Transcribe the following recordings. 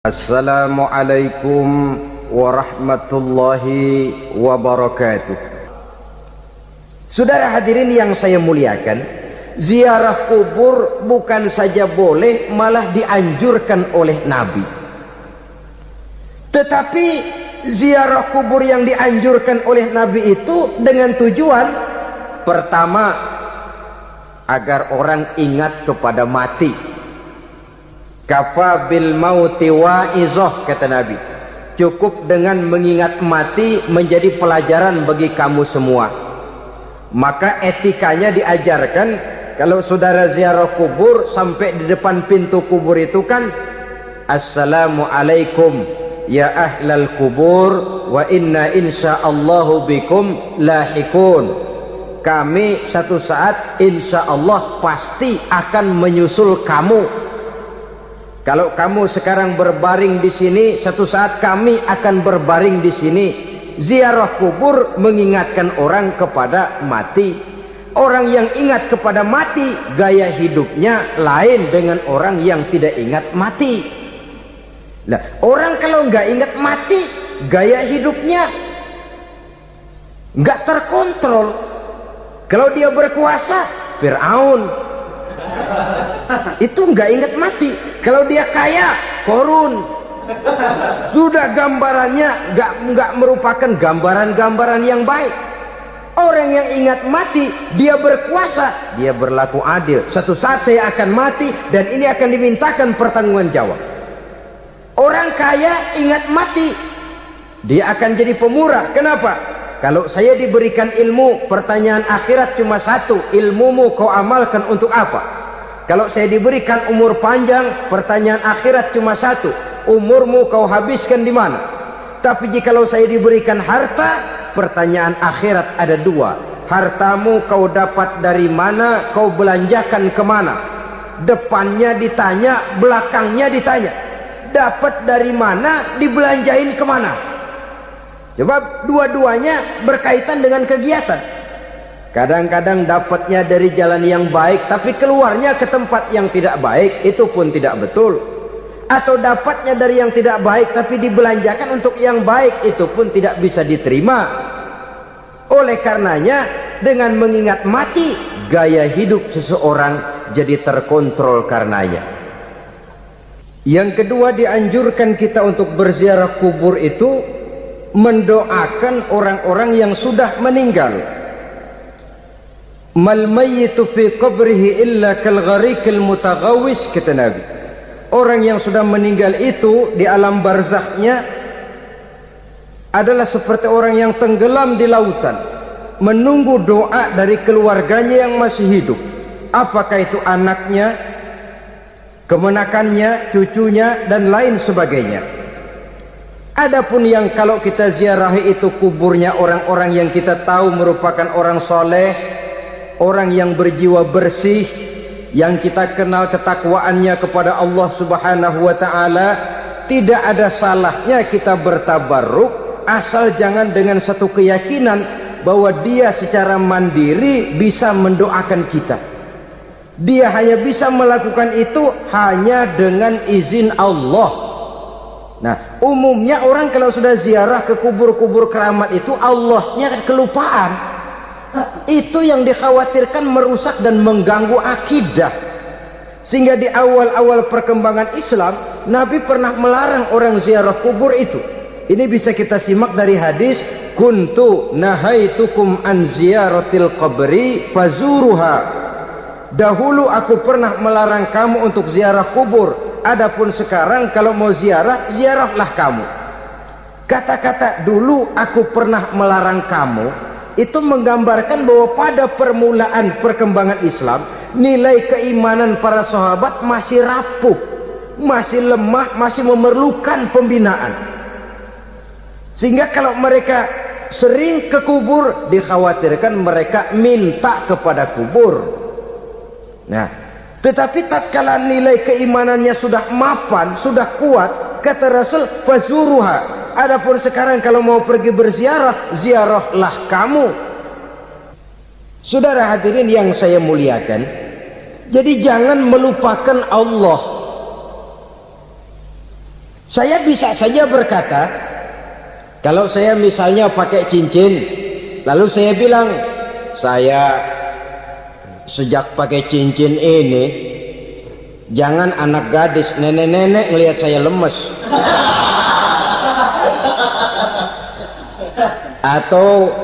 Assalamualaikum warahmatullahi wabarakatuh. Saudara hadirin yang saya muliakan, ziarah kubur bukan saja boleh, malah dianjurkan oleh Nabi. Tetapi ziarah kubur yang dianjurkan oleh Nabi itu dengan tujuan pertama, agar orang ingat kepada mati. Kafa bil mauti wa'izah, kata Nabi. Cukup dengan mengingat mati menjadi pelajaran bagi kamu semua. Maka etikanya diajarkan, kalau saudara ziarah kubur sampai di depan pintu kubur itu kan, Assalamualaikum ya ahlal kubur wa inna insyaallahu bikum lahikun. Kami satu saat insyaallah pasti akan menyusul kamu. Kalau kamu sekarang berbaring di sini, satu saat kami akan berbaring di sini. Ziarah kubur mengingatkan orang kepada mati. Orang yang ingat kepada mati, gaya hidupnya lain dengan orang yang tidak ingat mati. Nah, orang kalau nggak ingat mati, gaya hidupnya nggak terkontrol. Kalau dia berkuasa, Fir'aun, itu nggak ingat mati. Kalau dia kaya, Korun. Sudah gambarannya nggak merupakan gambaran-gambaran yang baik. Orang yang ingat mati, dia berkuasa, dia berlaku adil. Satu saat saya akan mati dan ini akan dimintakan pertanggungan jawab. Orang kaya ingat mati, dia akan jadi pemurah. Kenapa? Kalau saya diberikan ilmu, pertanyaan akhirat cuma satu, ilmumu kau amalkan untuk apa? Kalau saya diberikan umur panjang, pertanyaan akhirat cuma satu, umurmu kau habiskan di mana? Tapi jikalau saya diberikan harta, pertanyaan akhirat ada dua, hartamu kau dapat dari mana, kau belanjakan kemana? Depannya ditanya, belakangnya ditanya. Dapat dari mana, dibelanjain kemana? Coba dua-duanya berkaitan dengan kegiatan. Kadang-kadang dapatnya dari jalan yang baik, tapi keluarnya ke tempat yang tidak baik, itu pun tidak betul. Atau dapatnya dari yang tidak baik, tapi dibelanjakan untuk yang baik, itu pun tidak bisa diterima. Oleh karenanya, dengan mengingat mati, gaya hidup seseorang jadi terkontrol karenanya. Yang kedua, dianjurkan kita untuk berziarah kubur itu mendoakan orang-orang yang sudah meninggal. Mal mayyitu fi qabrihi illa kal gharikil mutaghawis, kata Nabi. Orang yang sudah meninggal itu di alam barzakhnya adalah seperti orang yang tenggelam di lautan, menunggu doa dari keluarganya yang masih hidup. Apakah itu anaknya, kemenakannya, cucunya, dan lain sebagainya. Adapun yang kalau kita ziarahi itu kuburnya orang-orang yang kita tahu merupakan orang soleh, orang yang berjiwa bersih, yang kita kenal ketakwaannya kepada Allah Subhanahu wa ta'ala, tidak ada salahnya kita bertabarruk, asal jangan dengan satu keyakinan bahwa dia secara mandiri bisa mendoakan kita. Dia hanya bisa melakukan itu hanya dengan izin Allah. Nah, umumnya orang kalau sudah ziarah ke kubur-kubur keramat itu, Allahnya kelupaan. Itu yang dikhawatirkan merusak dan mengganggu akidah. Sehingga di awal-awal perkembangan Islam, Nabi pernah melarang orang ziarah kubur itu. Ini bisa kita simak dari hadis, kuntu nahaitukum an ziyaratil qabri fazuruha. Dahulu aku pernah melarang kamu untuk ziarah kubur, adapun sekarang kalau mau ziarah, ziarahlah kamu. Kata-kata dulu aku pernah melarang kamu itu menggambarkan bahwa pada permulaan perkembangan Islam, nilai keimanan para sahabat masih rapuh, masih lemah, masih memerlukan pembinaan. Sehingga kalau mereka sering ke kubur, dikhawatirkan mereka minta kepada kubur. Nah, tetapi tatkala nilai keimanannya sudah mapan, sudah kuat, kata Rasul, fazuruha. Adapun sekarang kalau mau pergi berziarah, ziarahlah kamu. Saudara hadirin yang saya muliakan, jadi jangan melupakan Allah. Saya bisa saja berkata, kalau saya misalnya pakai cincin, lalu saya bilang, saya sejak pakai cincin ini, jangan anak gadis, nenek-nenek ngelihat saya lemes. Atau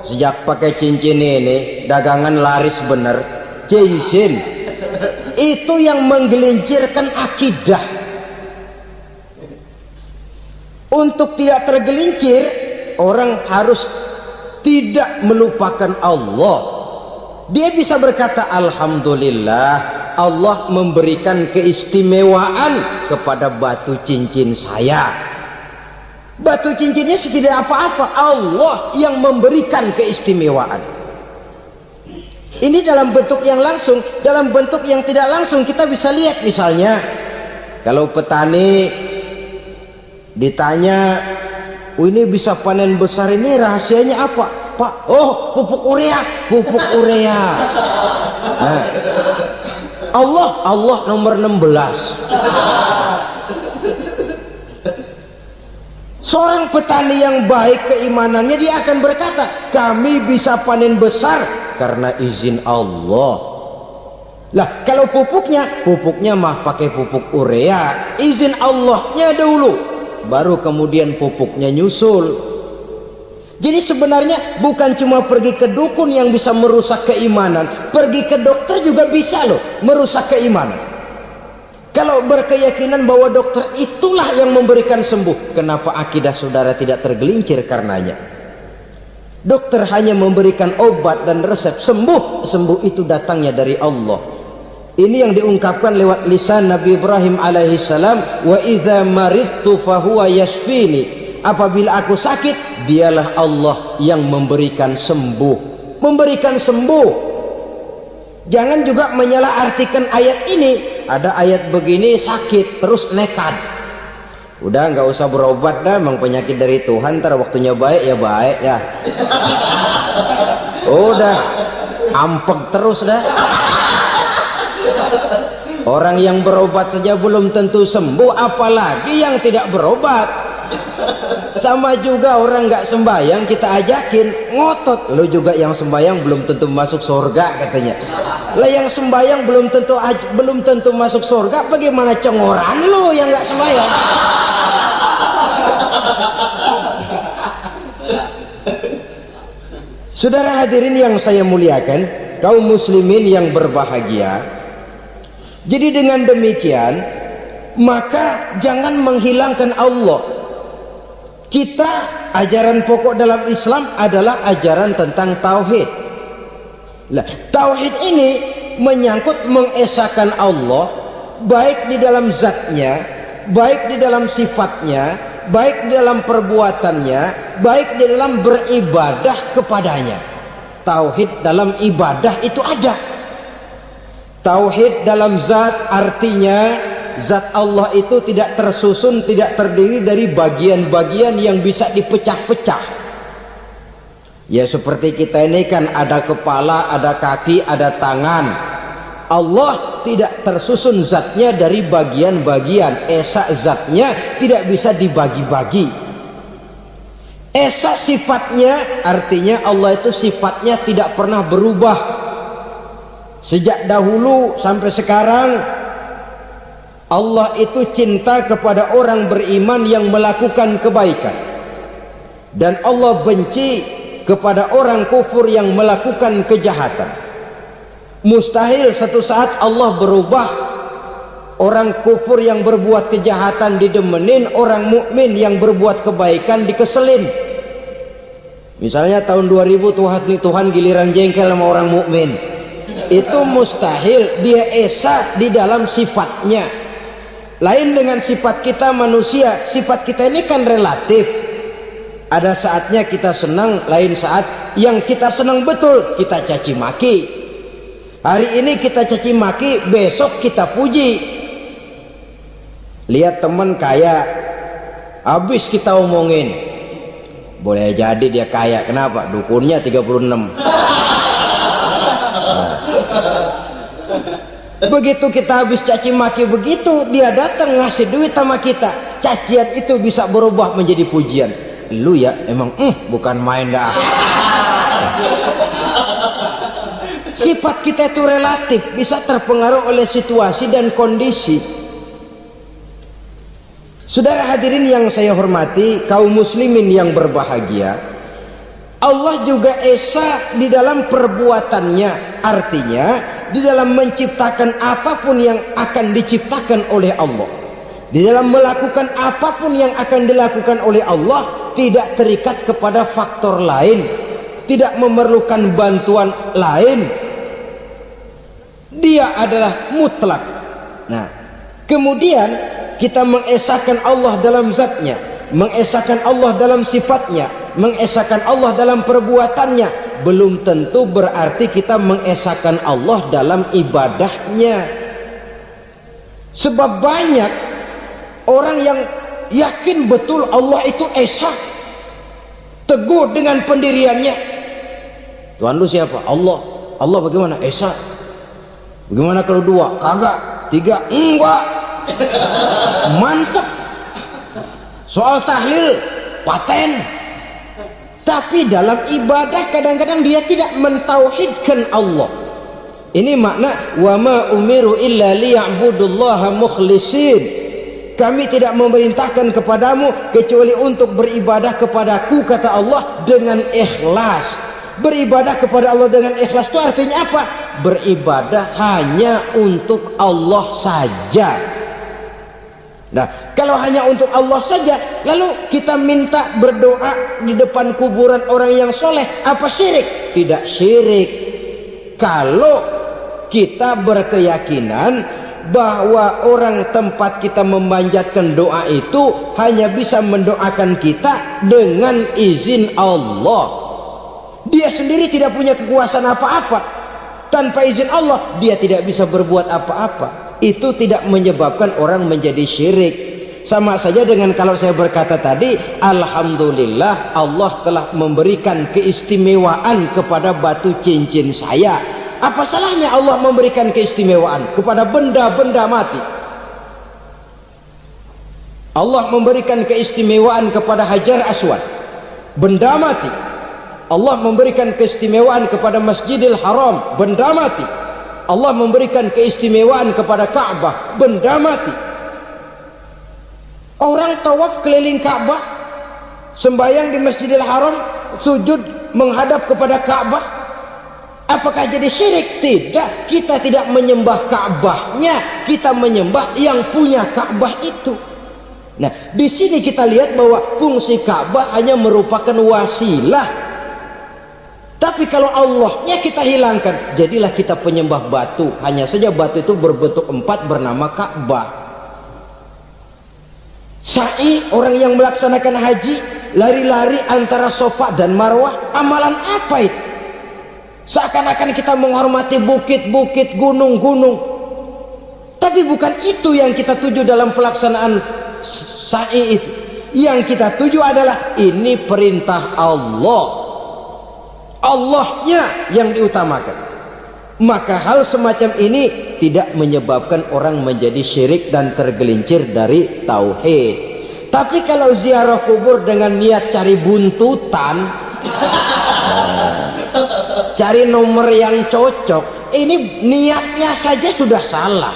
sejak pakai cincin ini, dagangan laris bener. Cincin itu yang menggelincirkan akidah. Untuk tidak tergelincir, orang harus tidak melupakan Allah. Dia bisa berkata, alhamdulillah, Allah memberikan keistimewaan kepada batu cincin saya. Batu cincinnya tidak apa-apa, Allah yang memberikan keistimewaan. Ini dalam bentuk yang langsung. Dalam bentuk yang tidak langsung kita bisa lihat, misalnya kalau petani ditanya, oh ini bisa panen besar ini rahasianya apa Pak? Oh, pupuk urea. Pupuk urea. Nah, Allah nomor 16. Seorang petani yang baik keimanannya, dia akan berkata, kami bisa panen besar karena izin Allah. Lah, kalau pupuknya mah pakai pupuk urea, izin Allahnya dulu, baru kemudian pupuknya nyusul. Jadi sebenarnya bukan cuma pergi ke dukun yang bisa merusak keimanan, pergi ke dokter juga bisa loh merusak keimanan. Kalau berkeyakinan bahwa dokter itulah yang memberikan sembuh, kenapa akidah saudara tidak tergelincir karenanya? Dokter hanya memberikan obat dan resep, sembuh itu datangnya dari Allah. Ini yang diungkapkan lewat lisan Nabi Ibrahim alaihissalam, wa idza maridtu fahuwa yashfini. Apabila aku sakit, dialah Allah yang memberikan sembuh. Memberikan sembuh. Jangan juga menyalahartikan ayat ini. Ada ayat begini sakit terus nekat. Udah nggak usah berobat dah, memang penyakit dari Tuhan, ntar waktunya baik ya baik ya. Udah ampek terus dah. Orang yang berobat saja belum tentu sembuh, apalagi yang tidak berobat. Sama juga orang nggak sembahyang kita ajakin ngotot, lo juga yang sembahyang belum tentu masuk surga katanya. Lah yang sembahyang belum tentu masuk surga, bagaimana cengoran lo yang nggak sembahyang? Saudara hadirin yang saya muliakan, kaum muslimin yang berbahagia. Jadi dengan demikian, maka jangan menghilangkan Allah. Kita, ajaran pokok dalam Islam adalah ajaran tentang tauhid. Nah, tauhid ini menyangkut mengesahkan Allah, baik di dalam zatnya, baik di dalam sifatnya, baik di dalam perbuatannya, baik di dalam beribadah kepadanya. Tauhid dalam ibadah itu ada. Tauhid dalam zat artinya zat Allah itu tidak tersusun, tidak terdiri dari bagian-bagian yang bisa dipecah-pecah. Ya seperti kita ini kan ada kepala, ada kaki, ada tangan. Allah tidak tersusun zatnya dari bagian-bagian. Esa zatnya tidak bisa dibagi-bagi. Esa sifatnya artinya Allah itu sifatnya tidak pernah berubah. Sejak dahulu sampai sekarang Allah itu cinta kepada orang beriman yang melakukan kebaikan, dan Allah benci kepada orang kufur yang melakukan kejahatan. Mustahil satu saat Allah berubah. Orang kufur yang berbuat kejahatan didemenin, orang mukmin yang berbuat kebaikan dikeselin. Misalnya tahun 2000 Tuhan giliran jengkel sama orang mukmin. Itu mustahil. Dia esa di dalam sifatnya. Lain dengan sifat kita manusia. Sifat kita ini kan relatif. Ada saatnya kita senang, lain saat yang kita senang betul kita caci maki. Hari ini kita caci maki, besok kita puji. Lihat teman kaya, habis kita omongin, boleh jadi dia kaya. Kenapa? Dukunnya 36. Begitu kita habis caci maki begitu, dia datang ngasih duit sama kita. Cacian itu bisa berubah menjadi pujian. Lu ya emang bukan main dah. Sifat kita itu relatif, bisa terpengaruh oleh situasi dan kondisi. Saudara hadirin yang saya hormati, kaum muslimin yang berbahagia, Allah juga esa di dalam perbuatannya. Artinya di dalam menciptakan apapun yang akan diciptakan oleh Allah, di dalam melakukan apapun yang akan dilakukan oleh Allah, tidak terikat kepada faktor lain, tidak memerlukan bantuan lain. Dia adalah mutlak. Nah, kemudian kita mengesahkan Allah dalam zatnya, mengesahkan Allah dalam sifatnya, mengesahkan Allah dalam perbuatannya. Belum tentu berarti kita mengesahkan Allah dalam ibadahnya. Sebab banyak orang yang yakin betul Allah itu esa, teguh dengan pendiriannya. Tuhan lu siapa? Allah. Allah bagaimana? Esa. Bagaimana kalau dua? Kagak. Tiga? Enggak. Mantap. Soal tahlil paten. Tapi dalam ibadah kadang-kadang dia tidak mentauhidkan Allah. Ini makna wa ma umiru illa liya'budullaha mukhlisin. Kami tidak memerintahkan kepadamu kecuali untuk beribadah kepadaku, kata Allah, dengan ikhlas. Beribadah kepada Allah dengan ikhlas itu artinya apa? Beribadah hanya untuk Allah saja. Nah, kalau hanya untuk Allah saja, lalu kita minta berdoa di depan kuburan orang yang soleh, apa syirik? Tidak syirik. Kalau kita berkeyakinan bahwa orang tempat kita memanjatkan doa itu hanya bisa mendoakan kita dengan izin Allah. Dia sendiri tidak punya kekuasaan apa-apa. Tanpa izin Allah, dia tidak bisa berbuat apa-apa. Itu tidak menyebabkan orang menjadi syirik. Sama saja dengan kalau saya berkata tadi, alhamdulillah Allah telah memberikan keistimewaan kepada batu cincin saya. Apa salahnya Allah memberikan keistimewaan kepada benda-benda mati? Allah memberikan keistimewaan kepada Hajar Aswad, benda mati. Allah memberikan keistimewaan kepada Masjidil Haram, benda mati. Allah memberikan keistimewaan kepada Ka'bah, benda mati. Orang tawaf keliling Ka'bah, sembahyang di Masjidil Haram, sujud menghadap kepada Ka'bah, apakah jadi syirik? Tidak. Kita tidak menyembah Ka'bahnya, kita menyembah yang punya Ka'bah itu. Nah, di sini kita lihat bahwa fungsi Ka'bah hanya merupakan wasilah. Tapi kalau Allahnya kita hilangkan, jadilah kita penyembah batu. Hanya saja batu itu berbentuk 4 bernama Ka'bah. Sa'i, orang yang melaksanakan haji, lari-lari antara Safa dan Marwah, amalan apa itu? Seakan-akan kita menghormati bukit-bukit, gunung-gunung. Tapi bukan itu yang kita tuju dalam pelaksanaan sa'i itu. Yang kita tuju adalah ini perintah Allah. Allahnya yang diutamakan. Maka hal semacam ini tidak menyebabkan orang menjadi syirik dan tergelincir dari tauhid. Tapi kalau ziarah kubur dengan niat cari buntutan, cari nomor yang cocok, ini niatnya saja sudah salah.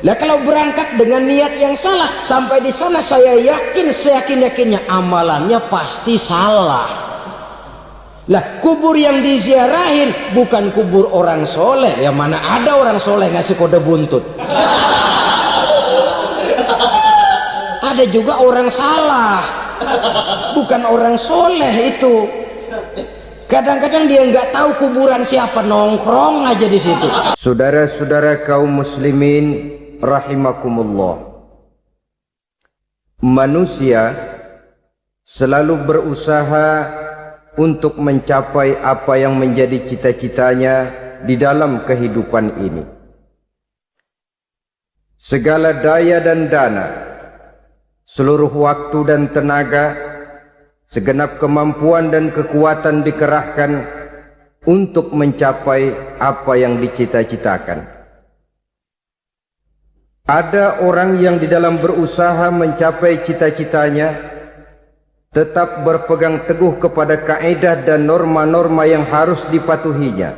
Nah, kalau berangkat dengan niat yang salah, sampai di sana saya yakin, seyakin-yakinnya amalannya pasti salah. Lah, kubur yang diziarahin bukan kubur orang soleh. Ya mana ada orang soleh ngasih kode buntut. Ada juga orang salah, bukan orang soleh itu. Kadang-kadang dia nggak tahu kuburan siapa, nongkrong aja di situ. Saudara-saudara kaum muslimin rahimakumullah, manusia selalu berusaha untuk mencapai apa yang menjadi cita-citanya di dalam kehidupan ini. Segala daya dan dana, seluruh waktu dan tenaga, segenap kemampuan dan kekuatan dikerahkan untuk mencapai apa yang dicita-citakan. Ada orang yang di dalam berusaha mencapai cita-citanya tetap berpegang teguh kepada kaedah dan norma-norma yang harus dipatuhinya,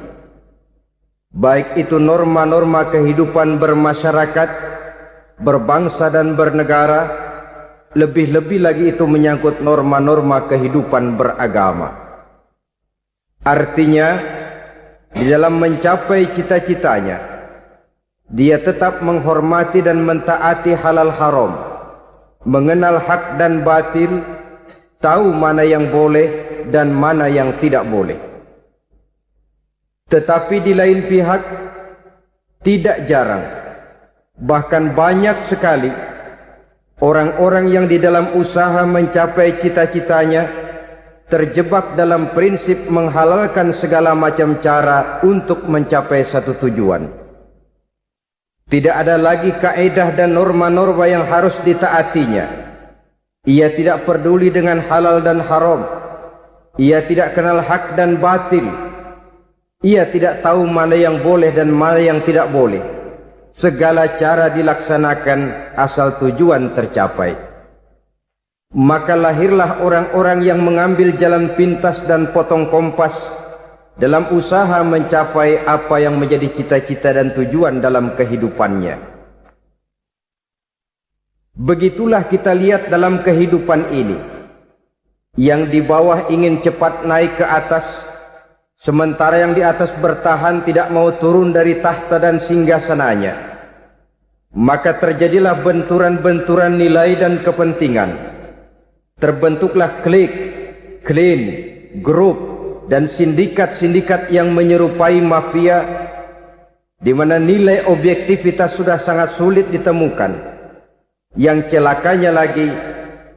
baik itu norma-norma kehidupan bermasyarakat, berbangsa dan bernegara, lebih-lebih lagi itu menyangkut norma-norma kehidupan beragama. Artinya, di dalam mencapai cita-citanya, dia tetap menghormati dan mentaati halal haram, mengenal hak dan batil, tahu mana yang boleh dan mana yang tidak boleh. Tetapi di lain pihak, tidak jarang, bahkan banyak sekali orang-orang yang di dalam usaha mencapai cita-citanya terjebak dalam prinsip menghalalkan segala macam cara untuk mencapai satu tujuan. Tidak ada lagi kaedah dan norma-norma yang harus ditaatinya. Ia tidak peduli dengan halal dan haram. Ia tidak kenal hak dan batil. Ia tidak tahu mana yang boleh dan mana yang tidak boleh. Segala cara dilaksanakan asal tujuan tercapai. Maka lahirlah orang-orang yang mengambil jalan pintas dan potong kompas dalam usaha mencapai apa yang menjadi cita-cita dan tujuan dalam kehidupannya. Begitulah kita lihat dalam kehidupan ini. Yang di bawah ingin cepat naik ke atas, sementara yang di atas bertahan tidak mau turun dari tahta dan singgasananya. Maka terjadilah benturan-benturan nilai dan kepentingan. Terbentuklah klik, klan, grup, dan sindikat-sindikat yang menyerupai mafia, di mana nilai objektivitas sudah sangat sulit ditemukan. Yang celakanya lagi,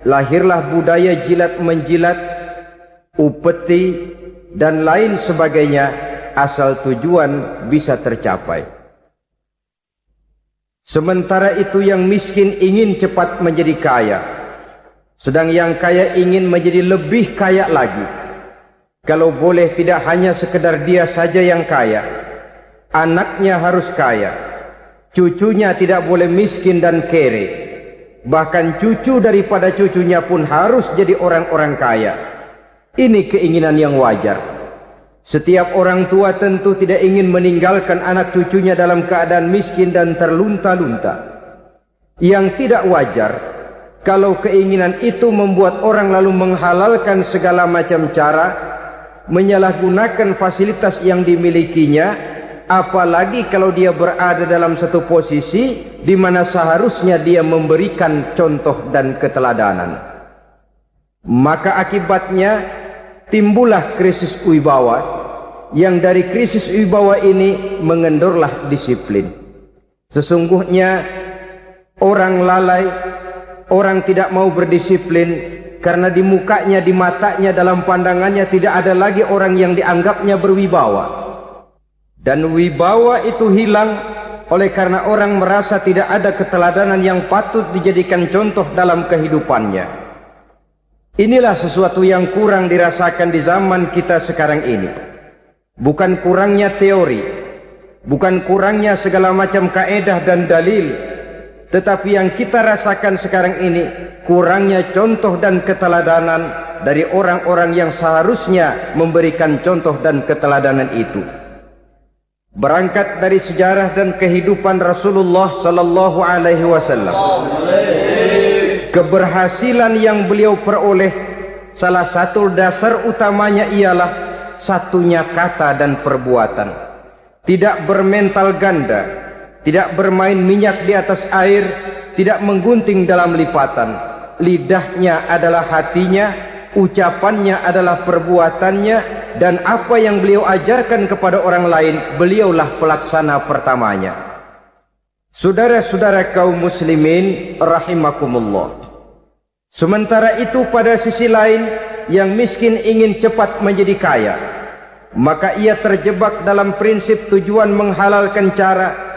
lahirlah budaya jilat-menjilat, upeti, dan lain sebagainya, asal tujuan bisa tercapai. Sementara itu yang miskin ingin cepat menjadi kaya, sedang yang kaya ingin menjadi lebih kaya lagi. Kalau boleh tidak hanya sekedar dia saja yang kaya, anaknya harus kaya, cucunya tidak boleh miskin dan kere, bahkan cucu daripada cucunya pun harus jadi orang-orang kaya. Ini keinginan yang wajar. Setiap orang tua tentu tidak ingin meninggalkan anak cucunya dalam keadaan miskin dan terlunta-lunta. Yang tidak wajar kalau keinginan itu membuat orang lalu menghalalkan segala macam cara, menyalahgunakan fasilitas yang dimilikinya, apalagi kalau dia berada dalam satu posisi di mana seharusnya dia memberikan contoh dan keteladanan. Maka akibatnya timbullah krisis wibawa, yang dari krisis wibawa ini mengendorlah disiplin. Sesungguhnya orang lalai, orang tidak mau berdisiplin karena di mukanya, di matanya, dalam pandangannya tidak ada lagi orang yang dianggapnya berwibawa. Dan wibawa itu hilang oleh karena orang merasa tidak ada keteladanan yang patut dijadikan contoh dalam kehidupannya. Inilah sesuatu yang kurang dirasakan di zaman kita sekarang ini. Bukan kurangnya teori, bukan kurangnya segala macam kaedah dan dalil, tetapi yang kita rasakan sekarang ini kurangnya contoh dan keteladanan dari orang-orang yang seharusnya memberikan contoh dan keteladanan itu. Berangkat dari sejarah dan kehidupan Rasulullah sallallahu alaihi wasallam, keberhasilan yang beliau peroleh, salah satu dasar utamanya ialah satunya kata dan perbuatan. Tidak bermental ganda, tidak bermain minyak di atas air, tidak menggunting dalam lipatan. Lidahnya adalah hatinya, ucapannya adalah perbuatannya, dan apa yang beliau ajarkan kepada orang lain, beliaulah pelaksana pertamanya. Saudara-saudara kaum muslimin rahimakumullah. Sementara itu pada sisi lain, yang miskin ingin cepat menjadi kaya, maka ia terjebak dalam prinsip tujuan menghalalkan cara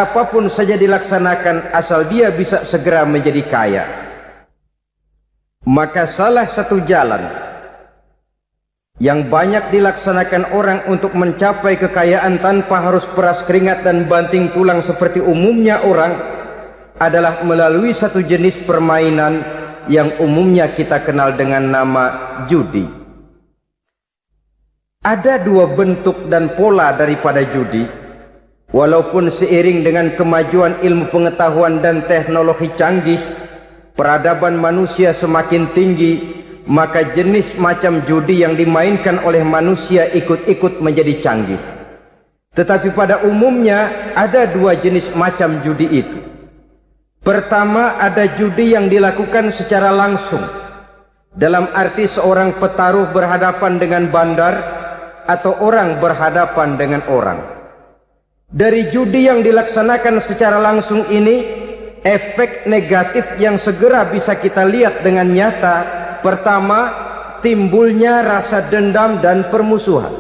apapun saja dilaksanakan asal dia bisa segera menjadi kaya. Maka salah satu jalan yang banyak dilaksanakan orang untuk mencapai kekayaan tanpa harus peras keringat dan banting tulang seperti umumnya orang adalah melalui satu jenis permainan yang umumnya kita kenal dengan nama judi. Ada dua bentuk dan pola daripada judi. Walaupun seiring dengan kemajuan ilmu pengetahuan dan teknologi canggih, peradaban manusia semakin tinggi, maka jenis macam judi yang dimainkan oleh manusia ikut-ikut menjadi canggih. Tetapi pada umumnya ada dua jenis macam judi itu. Pertama, ada judi yang dilakukan secara langsung, dalam arti seorang petaruh berhadapan dengan bandar atau orang berhadapan dengan orang. Dari judi yang dilaksanakan secara langsung ini, efek negatif yang segera bisa kita lihat dengan nyata. Pertama, timbulnya rasa dendam dan permusuhan.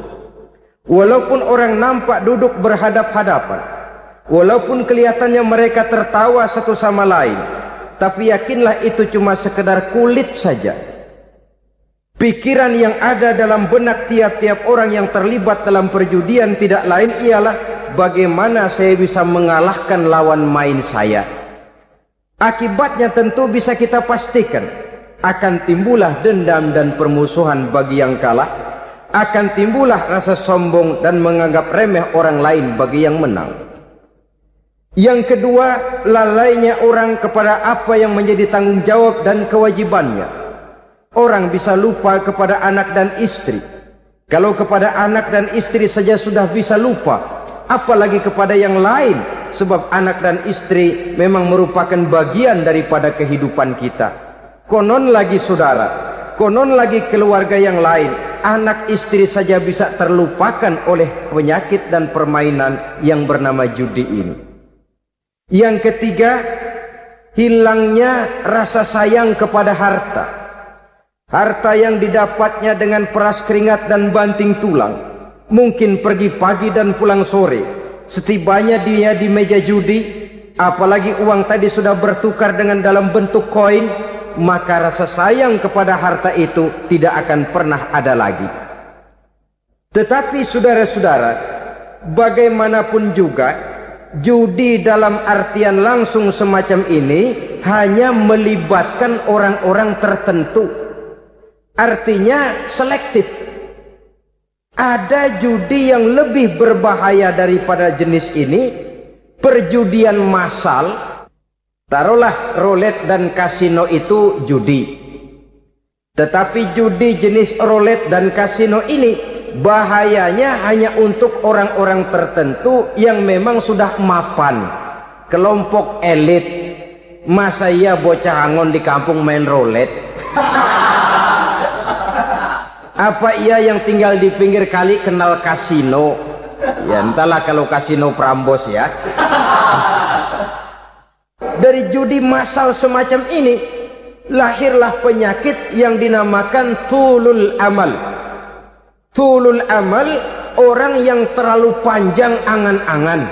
Walaupun orang nampak duduk berhadap-hadapan, walaupun kelihatannya mereka tertawa satu sama lain, tapi yakinlah itu cuma sekedar kulit saja. Pikiran yang ada dalam benak tiap-tiap orang yang terlibat dalam perjudian tidak lain ialah bagaimana saya bisa mengalahkan lawan main saya. Akibatnya tentu bisa kita pastikan akan timbullah dendam dan permusuhan bagi yang kalah, akan timbullah rasa sombong dan menganggap remeh orang lain bagi yang menang. Yang kedua, lalainya orang kepada apa yang menjadi tanggung jawab dan kewajibannya. Orang bisa lupa kepada anak dan istri. Kalau kepada anak dan istri saja sudah bisa lupa, apalagi kepada yang lain, sebab anak dan istri memang merupakan bagian daripada kehidupan kita. Konon lagi saudara, konon lagi keluarga yang lain, anak istri saja bisa terlupakan oleh penyakit dan permainan yang bernama judi ini. Yang ketiga, hilangnya rasa sayang kepada harta. Harta yang didapatnya dengan peras keringat dan banting tulang. Mungkin pergi pagi dan pulang sore. Setibanya dia di meja judi, apalagi uang tadi sudah bertukar dengan dalam bentuk koin, maka rasa sayang kepada harta itu tidak akan pernah ada lagi. Tetapi saudara-saudara, bagaimanapun juga, judi dalam artian langsung semacam ini hanya melibatkan orang-orang tertentu. Artinya selektif. Ada judi yang lebih berbahaya daripada jenis ini, perjudian massal. Taruhlah roulette dan kasino itu judi. Tetapi judi jenis roulette dan kasino ini bahayanya hanya untuk orang-orang tertentu yang memang sudah mapan, kelompok elit. Masa iya bocah angon di kampung main roulette? Apa ia yang tinggal di pinggir kali kenal kasino? Ya entahlah kalau kasino Prambos ya. Dari judi massal semacam ini lahirlah penyakit yang dinamakan tulul amal. Tulul amal, orang yang terlalu panjang angan-angan.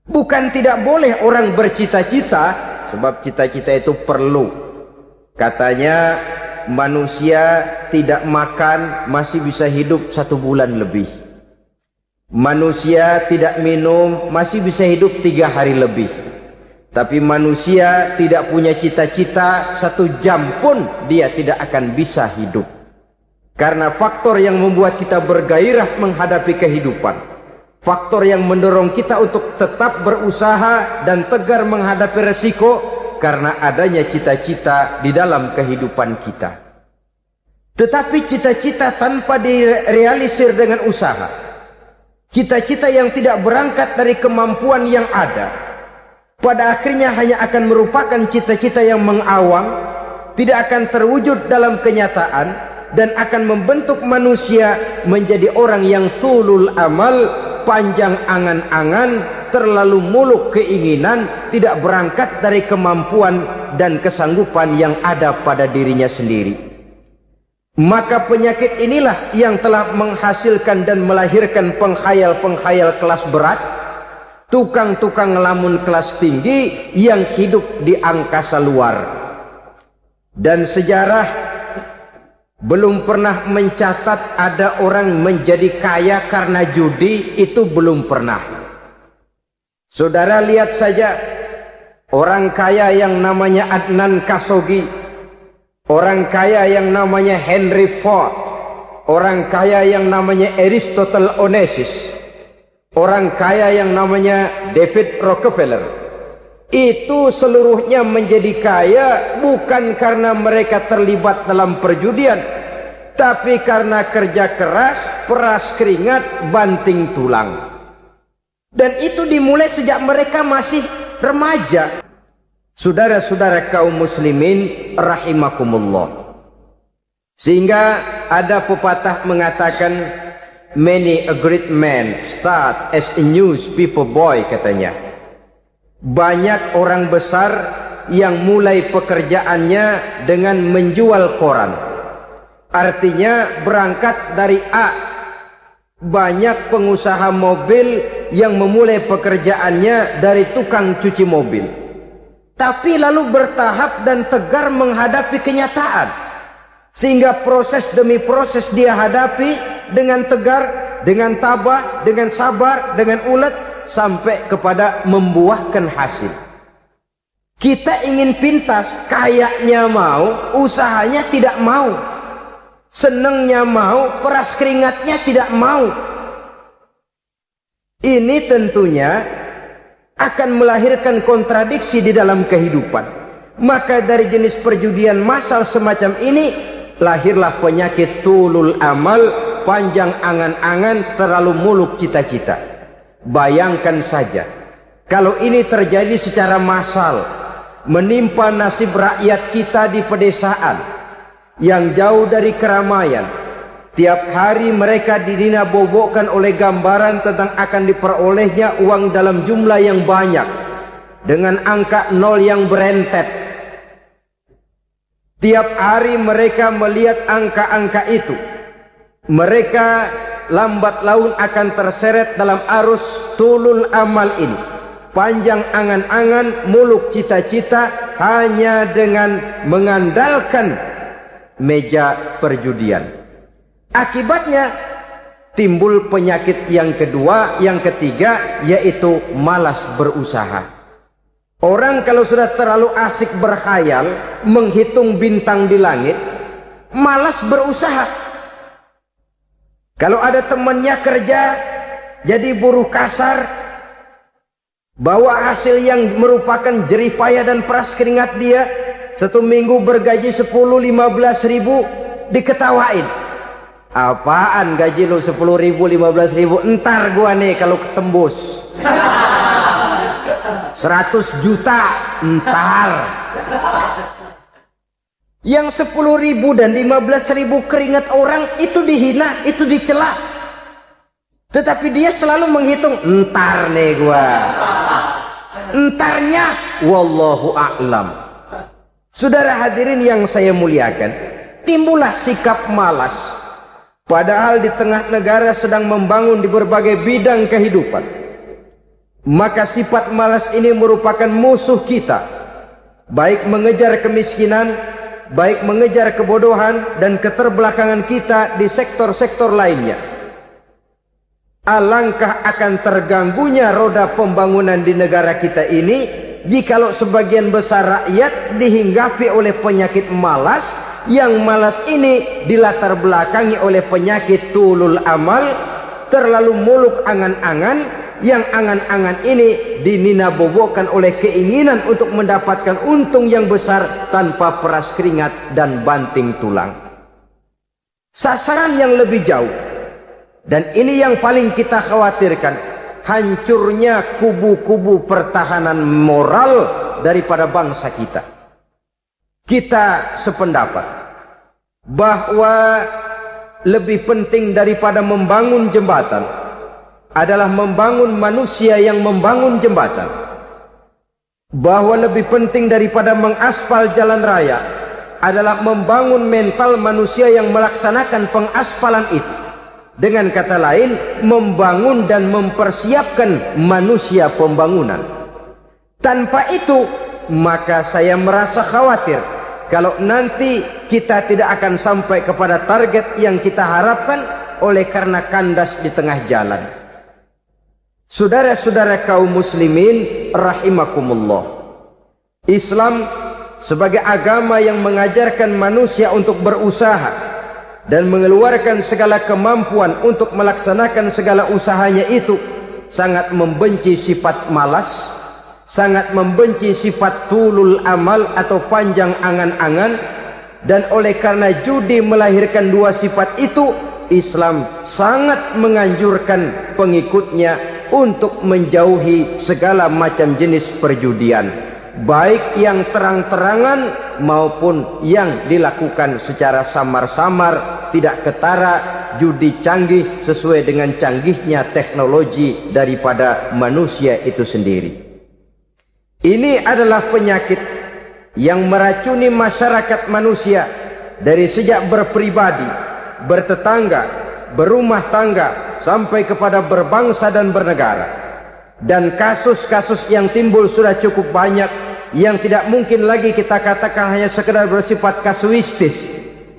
Bukan tidak boleh orang bercita-cita, sebab cita-cita itu perlu. Katanya manusia tidak makan masih bisa hidup 1 bulan lebih. Manusia tidak minum masih bisa hidup 3 hari lebih. Tapi manusia tidak punya cita-cita 1 jam pun dia tidak akan bisa hidup. Karena faktor yang membuat kita bergairah menghadapi kehidupan, faktor yang mendorong kita untuk tetap berusaha dan tegar menghadapi resiko, karena adanya cita-cita di dalam kehidupan kita. Tetapi cita-cita tanpa direalisir dengan usaha, cita-cita yang tidak berangkat dari kemampuan yang ada, pada akhirnya hanya akan merupakan cita-cita yang mengawang, tidak akan terwujud dalam kenyataan, dan akan membentuk manusia menjadi orang yang tulul amal, panjang angan-angan, terlalu muluk keinginan, tidak berangkat dari kemampuan dan kesanggupan yang ada pada dirinya sendiri. Maka penyakit inilah yang telah menghasilkan dan melahirkan penghayal-penghayal kelas berat, tukang-tukang ngelamun kelas tinggi yang hidup di angkasa luar. Dan sejarah belum pernah mencatat ada orang menjadi kaya karena judi, itu belum pernah. Saudara lihat saja orang kaya yang namanya Adnan Khashoggi, orang kaya yang namanya Henry Ford, orang kaya yang namanya Aristotle Onassis, orang kaya yang namanya David Rockefeller. Itu seluruhnya menjadi kaya bukan karena mereka terlibat dalam perjudian, tapi karena kerja keras, peras keringat, banting tulang. Dan itu dimulai sejak mereka masih remaja. Saudara-saudara kaum muslimin rahimakumullah. Sehingga ada pepatah mengatakan, many a great man start as a newspaper boy, katanya. Banyak orang besar yang mulai pekerjaannya dengan menjual koran. Artinya berangkat dari A. Banyak pengusaha mobil yang memulai pekerjaannya dari tukang cuci mobil, tapi lalu bertahap dan tegar menghadapi kenyataan, sehingga proses demi proses dia hadapi dengan tegar, dengan tabah, dengan sabar, dengan ulet, sampai kepada membuahkan hasil. Kita ingin pintas, kayaknya mau, usahanya tidak mau, senengnya mau, peras keringatnya tidak mau. Ini tentunya akan melahirkan kontradiksi di dalam kehidupan. Maka dari jenis perjudian massal semacam ini lahirlah penyakit tulul amal, panjang angan-angan, terlalu muluk cita-cita. Bayangkan saja kalau ini terjadi secara massal, menimpa nasib rakyat kita di pedesaan yang jauh dari keramaian. Tiap hari mereka didina-bobokkan oleh gambaran tentang akan diperolehnya uang dalam jumlah yang banyak dengan angka nol yang berentet. Tiap hari mereka melihat angka-angka itu. Mereka lambat laun akan terseret dalam arus tulul amal ini. Panjang angan-angan, muluk cita-cita, hanya dengan mengandalkan meja perjudian. Akibatnya timbul penyakit yang kedua, yang ketiga, yaitu malas berusaha. Orang kalau sudah terlalu asik berkhayal, menghitung bintang di langit, malas berusaha. Kalau ada temannya kerja jadi buruh kasar, bawa hasil yang merupakan jerih payah dan peras keringat dia, satu minggu bergaji 10-15 ribu, diketawain. Apaan gaji lu 10 ribu, 15 ribu? Entar gua nih kalau ketembus 100 juta, entar. Yang 10 ribu dan 15 ribu keringat orang itu dihina, itu dicela. Tetapi dia selalu menghitung, entar nih gua. Entarnya wallahu a'lam. Saudara hadirin yang saya muliakan, timbullah sikap malas. Padahal di tengah negara sedang membangun di berbagai bidang kehidupan. Maka sifat malas ini merupakan musuh kita. Baik mengejar kemiskinan, baik mengejar kebodohan dan keterbelakangan kita di sektor-sektor lainnya. Alangkah akan terganggunya roda pembangunan di negara kita ini jikalau sebagian besar rakyat dihinggapi oleh penyakit malas, yang malas ini dilatar belakangi oleh penyakit tulul amal, terlalu muluk angan-angan, yang angan-angan ini dinina-bobokkan oleh keinginan untuk mendapatkan untung yang besar tanpa peras keringat dan banting tulang. Sasaran yang lebih jauh, dan ini yang paling kita khawatirkan, hancurnya kubu-kubu pertahanan moral daripada bangsa kita. Kita sependapat bahwa lebih penting daripada membangun jembatan adalah membangun manusia yang membangun jembatan. Bahwa lebih penting daripada mengaspal jalan raya adalah membangun mental manusia yang melaksanakan pengaspalan itu. Dengan kata lain, membangun dan mempersiapkan manusia pembangunan. Tanpa itu, maka saya merasa khawatir kalau nanti kita tidak akan sampai kepada target yang kita harapkan oleh karena kandas di tengah jalan. Saudara-saudara kaum muslimin rahimakumullah, Islam sebagai agama yang mengajarkan manusia untuk berusaha dan mengeluarkan segala kemampuan untuk melaksanakan segala usahanya itu, sangat membenci sifat malas, sangat membenci sifat tulul amal atau panjang angan-angan. Dan oleh karena judi melahirkan dua sifat itu, Islam sangat menganjurkan pengikutnya untuk menjauhi segala macam jenis perjudian, baik yang terang-terangan maupun yang dilakukan secara samar-samar, tidak ketara, judi canggih sesuai dengan canggihnya teknologi daripada manusia itu sendiri. Ini adalah penyakit yang meracuni masyarakat manusia dari sejak berpribadi, bertetangga, berumah tangga, sampai kepada berbangsa dan bernegara. Dan kasus-kasus yang timbul sudah cukup banyak, yang tidak mungkin lagi kita katakan hanya sekedar bersifat kasuistis,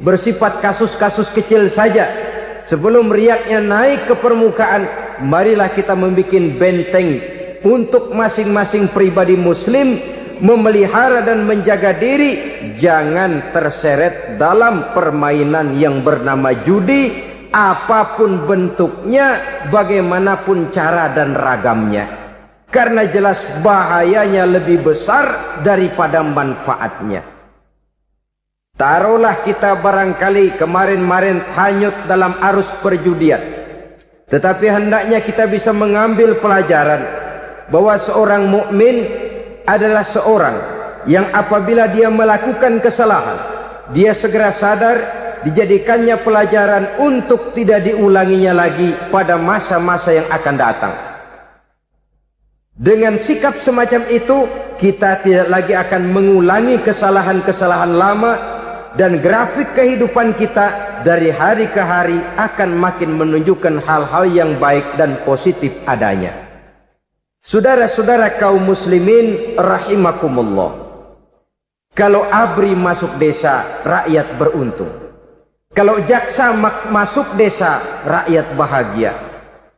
bersifat kasus-kasus kecil saja. Sebelum riaknya naik ke permukaan, marilah kita membuat benteng untuk masing-masing pribadi muslim memelihara dan menjaga diri, jangan terseret dalam permainan yang bernama judi, apapun bentuknya, bagaimanapun cara dan ragamnya, karena jelas bahayanya lebih besar daripada manfaatnya. Taruhlah kita barangkali kemarin-marin hanyut dalam arus perjudian, tetapi hendaknya kita bisa mengambil pelajaran bahwa seorang mukmin adalah seorang yang apabila dia melakukan kesalahan, dia segera sadar, dijadikannya pelajaran untuk tidak diulanginya lagi pada masa-masa yang akan datang. Dengan sikap semacam itu, kita tidak lagi akan mengulangi kesalahan-kesalahan lama, dan grafik kehidupan kita dari hari ke hari akan makin menunjukkan hal-hal yang baik dan positif adanya. Saudara-saudara kaum muslimin rahimakumullah, kalau ABRI masuk desa, rakyat beruntung. Kalau jaksa masuk desa, rakyat bahagia.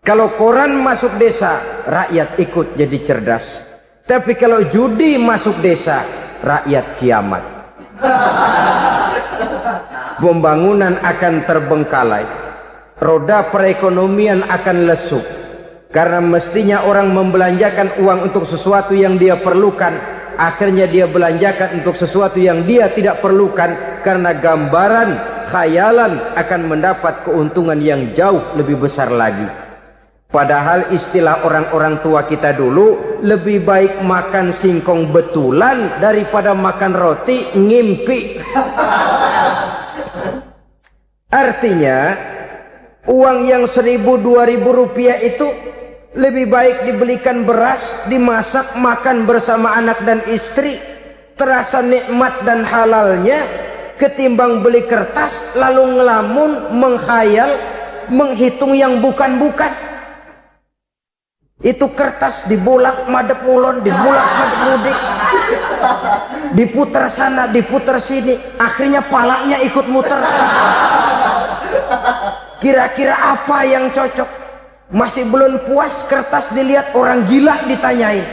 Kalau koran masuk desa, rakyat ikut jadi cerdas. Tapi kalau judi masuk desa, rakyat kiamat. Pembangunan akan terbengkalai, roda perekonomian akan lesu, karena mestinya orang membelanjakan uang untuk sesuatu yang dia perlukan, akhirnya dia belanjakan untuk sesuatu yang dia tidak perlukan, karena gambaran khayalan akan mendapat keuntungan yang jauh lebih besar lagi. Padahal istilah orang-orang tua kita dulu, lebih baik makan singkong betulan daripada makan roti ngimpi. Artinya uang yang 1.000-2.000 rupiah itu lebih baik dibelikan beras, dimasak, makan bersama anak dan istri, terasa nikmat dan halalnya, ketimbang beli kertas lalu ngelamun, menghayal, menghitung yang bukan-bukan. Itu kertas dibolak madep ulon, dibolak madep mudik, diputar sana, diputar sini, akhirnya palanya ikut muter. Kira-kira apa yang cocok? Masih belum puas, kertas dilihat orang gila ditanyain.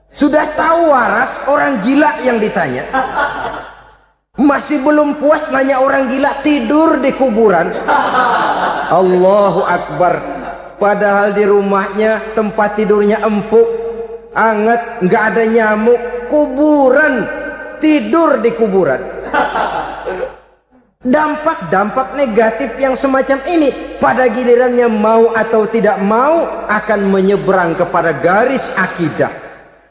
Sudah tahu waras, orang gila yang ditanya. Masih belum puas, nanya orang gila, tidur di kuburan. Allahu Akbar. Padahal di rumahnya tempat tidurnya empuk, anget, nggak ada nyamuk. Kuburan, tidur di kuburan. Dampak-dampak negatif yang semacam ini pada gilirannya mau atau tidak mau akan menyeberang kepada garis akidah,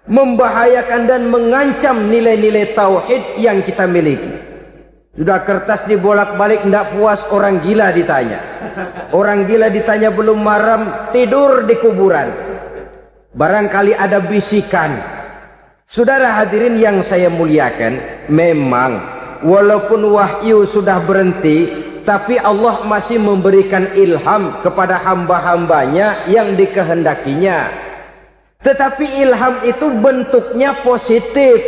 membahayakan dan mengancam nilai-nilai tauhid yang kita miliki. Sudah kertas dibolak-balik, tidak puas, orang gila ditanya. Orang gila ditanya belum maram, tidur di kuburan. Barangkali ada bisikan. Saudara hadirin yang saya muliakan, memang walaupun wahyu sudah berhenti, tapi Allah masih memberikan ilham kepada hamba-hambanya yang dikehendakinya. Tetapi ilham itu bentuknya positif.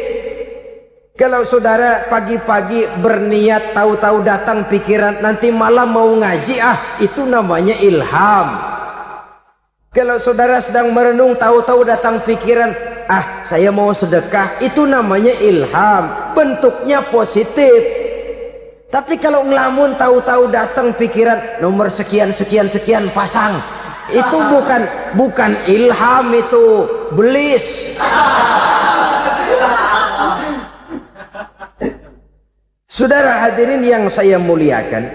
Kalau saudara pagi-pagi berniat, tahu-tahu datang pikiran nanti malam mau ngaji, itu namanya ilham. Kalau saudara sedang merenung, tahu-tahu datang pikiran, ah saya mau sedekah, itu namanya ilham, bentuknya positif. Tapi kalau ngelamun, tahu-tahu datang pikiran, nomor sekian sekian sekian pasang, itu bukan ilham, itu belis. Saudara hadirin yang saya muliakan,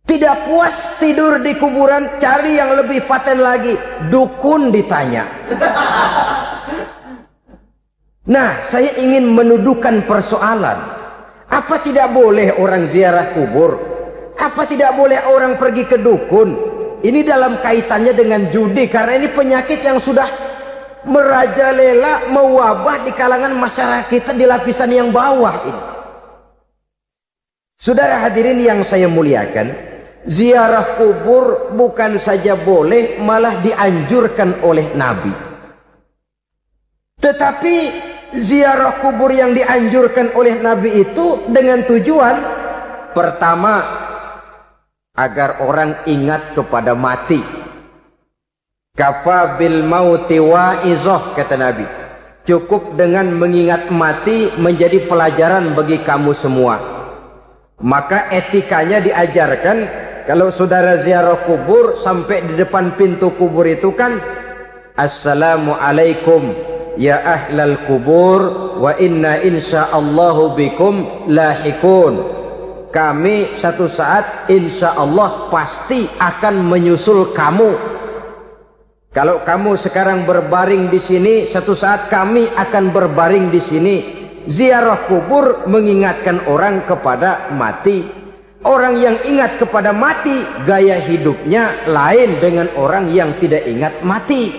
tidak puas tidur di kuburan, cari yang lebih paten lagi, dukun ditanya. Nah, saya ingin menuduhkan persoalan. Apa tidak boleh orang ziarah kubur? Apa tidak boleh orang pergi ke dukun? Ini dalam kaitannya dengan judi, karena ini penyakit yang sudah merajalela, mewabah di kalangan masyarakat kita di lapisan yang bawah ini. Saudara hadirin yang saya muliakan, ziarah kubur bukan saja boleh, malah dianjurkan oleh Nabi. Tetapi ziarah kubur yang dianjurkan oleh Nabi itu dengan tujuan pertama, agar orang ingat kepada mati. Kafa bil mauti wa'izah, kata Nabi. Cukup dengan mengingat mati menjadi pelajaran bagi kamu semua. Maka etikanya diajarkan, kalau saudara ziarah kubur, sampai di depan pintu kubur itu kan, Assalamualaikum ya ahlal kubur wa inna insyaallahu bikum lahikun. Kami satu saat insya Allah pasti akan menyusul kamu. Kalau kamu sekarang berbaring di sini, satu saat kami akan berbaring di sini. Ziarah kubur mengingatkan orang kepada mati. Orang yang ingat kepada mati, gaya hidupnya lain dengan orang yang tidak ingat mati.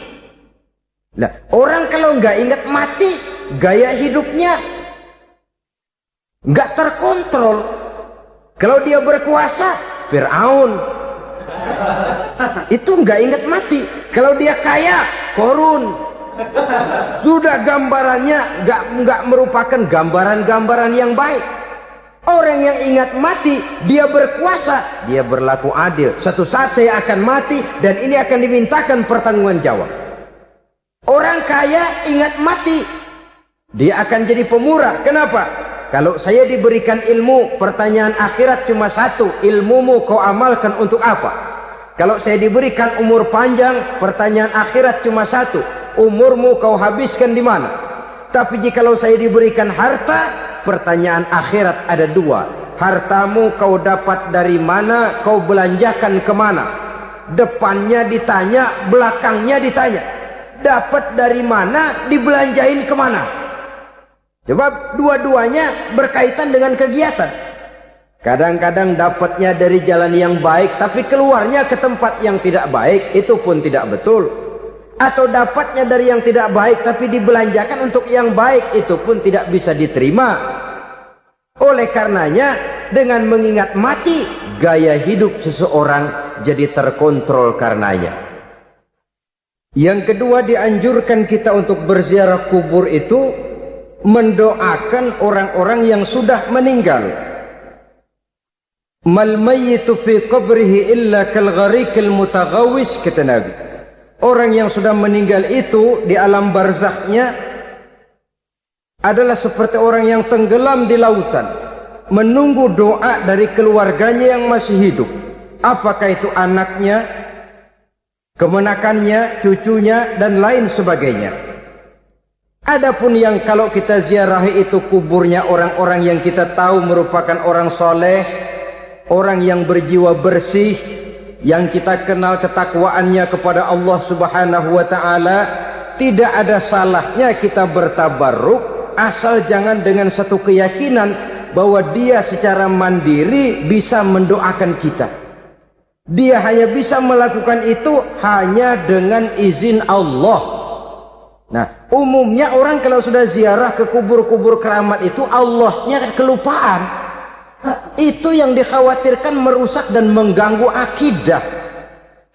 Nah, orang kalau nggak ingat mati, gaya hidupnya nggak terkontrol. Kalau dia berkuasa, Fir'aun, itu nggak ingat mati. Kalau dia kaya, Korun. Sudah gambarannya nggak merupakan gambaran-gambaran yang baik. Orang yang ingat mati, dia berkuasa, dia berlaku adil. Satu saat saya akan mati dan ini akan dimintakan pertanggungan jawab. Orang kaya ingat mati, dia akan jadi pemurah. Kenapa? Kalau saya diberikan ilmu, pertanyaan akhirat cuma satu, ilmumu kau amalkan untuk apa? Kalau saya diberikan umur panjang, pertanyaan akhirat cuma satu, umurmu kau habiskan di mana? Tapi jikalau saya diberikan harta, pertanyaan akhirat ada dua, hartamu kau dapat dari mana, kau belanjakan kemana? Depannya ditanya, belakangnya ditanya, dapat dari mana, dibelanjain kemana? Sebab dua-duanya berkaitan dengan kegiatan. Kadang-kadang dapatnya dari jalan yang baik, tapi keluarnya ke tempat yang tidak baik, itu pun tidak betul. Atau dapatnya dari yang tidak baik tapi dibelanjakan untuk yang baik, itu pun tidak bisa diterima. Oleh karenanya, dengan mengingat mati, gaya hidup seseorang jadi terkontrol karenanya. Yang kedua, dianjurkan kita untuk berziarah kubur itu mendoakan orang-orang yang sudah meninggal. Mal mayyitu fi qabrihi illa kal gharikil mutaghawis, kata Nabi. Orang yang sudah meninggal itu di alam barzakhnya adalah seperti orang yang tenggelam di lautan, menunggu doa dari keluarganya yang masih hidup. Apakah itu anaknya, kemenakannya, cucunya, dan lain sebagainya. Adapun yang kalau kita ziarahi itu kuburnya orang-orang yang kita tahu merupakan orang soleh, orang yang berjiwa bersih, yang kita kenal ketakwaannya kepada Allah Subhanahu wa ta'ala, tidak ada salahnya kita bertabarruk, asal jangan dengan satu keyakinan bahwa dia secara mandiri bisa mendoakan kita. Dia hanya bisa melakukan itu hanya dengan izin Allah. Nah, umumnya orang kalau sudah ziarah ke kubur-kubur keramat itu, Allahnya kelupaan. Itu yang dikhawatirkan merusak dan mengganggu akidah.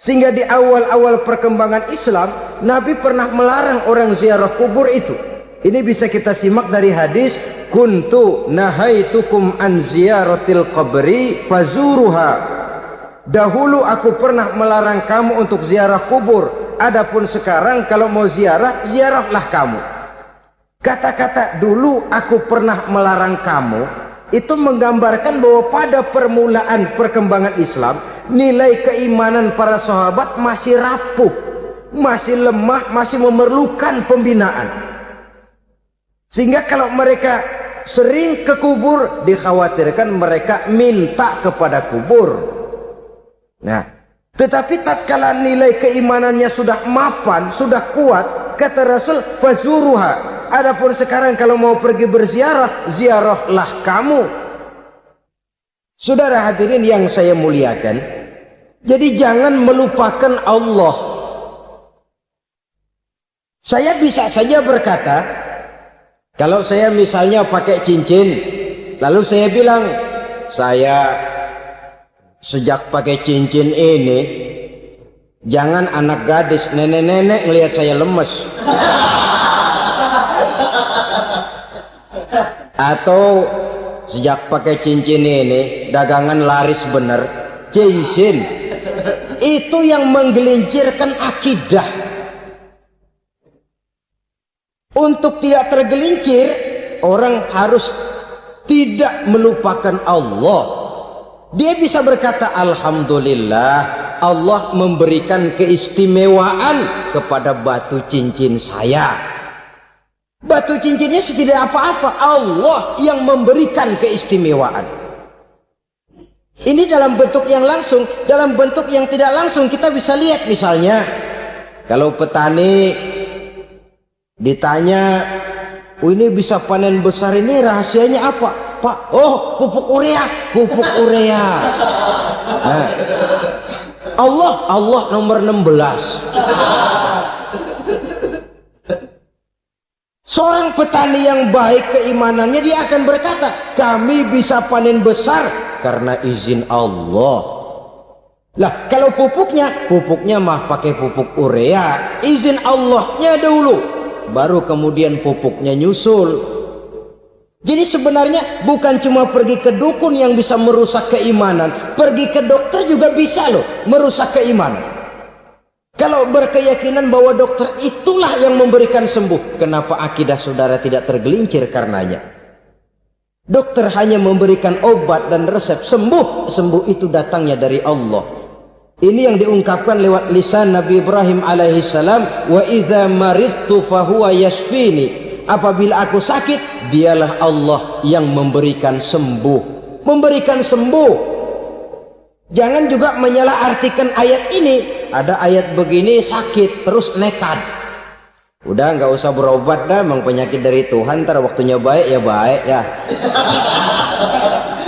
Sehingga di awal-awal perkembangan Islam, Nabi pernah melarang orang ziarah kubur itu. Ini bisa kita simak dari hadis, kuntu nahaitukum an ziyaratil qabri fazuruha. dahulu aku pernah melarang kamu untuk ziarah kubur, adapun sekarang kalau mau ziarah, ziarahlah kamu. Kata-kata dulu aku pernah melarang kamu itu menggambarkan bahwa pada permulaan perkembangan Islam, nilai keimanan para sahabat masih rapuh, masih lemah, masih memerlukan pembinaan. Sehingga kalau mereka sering ke kubur, dikhawatirkan mereka minta kepada kubur. Nah, tetapi tatkala nilai keimanannya sudah mapan, sudah kuat, kata Rasul, fazuruha. Adapun sekarang kalau mau pergi berziarah, ziarahlah kamu. Saudara hadirin yang saya muliakan, jadi jangan melupakan Allah. Saya bisa saja berkata, kalau saya misalnya pakai cincin, lalu saya bilang, saya sejak pakai cincin ini, jangan anak gadis, nenek-nenek ngelihat saya lemes. Atau sejak pakai cincin ini, dagangan laris bener. Cincin itu yang menggelincirkan akidah. Untuk tidak tergelincir, orang harus tidak melupakan Allah. Dia bisa berkata, alhamdulillah, Allah memberikan keistimewaan kepada batu cincin saya. Batu cincinnya tidak apa-apa, Allah yang memberikan keistimewaan. Ini dalam bentuk yang langsung. Dalam bentuk yang tidak langsung kita bisa lihat, misalnya kalau petani ditanya, oh ini bisa panen besar ini rahasianya apa Pak? Oh, pupuk urea. Pupuk urea. Nah, Allah nomor 16. Seorang petani yang baik keimanannya, dia akan berkata, kami bisa panen besar karena izin Allah. Lah kalau pupuknya mah pakai pupuk urea, izin Allahnya dulu, baru kemudian pupuknya nyusul. Jadi sebenarnya bukan cuma pergi ke dukun yang bisa merusak keimanan, pergi ke dokter juga bisa loh merusak keimanan. Kalau berkeyakinan bahwa dokter itulah yang memberikan sembuh, kenapa akidah saudara tidak tergelincir karenanya? Dokter hanya memberikan obat dan resep, sembuh itu datangnya dari Allah. Ini yang diungkapkan lewat lisan Nabi Ibrahim alaihissalam, wa idza maridtu fahuwa yashfini. Apabila aku sakit, dialah Allah yang memberikan sembuh. Memberikan sembuh. Jangan juga menyalahartikan ayat ini. Ada ayat begini sakit terus nekat. Udah nggak usah berobat dah, memang penyakit dari Tuhan, ntar waktunya baik ya baik ya.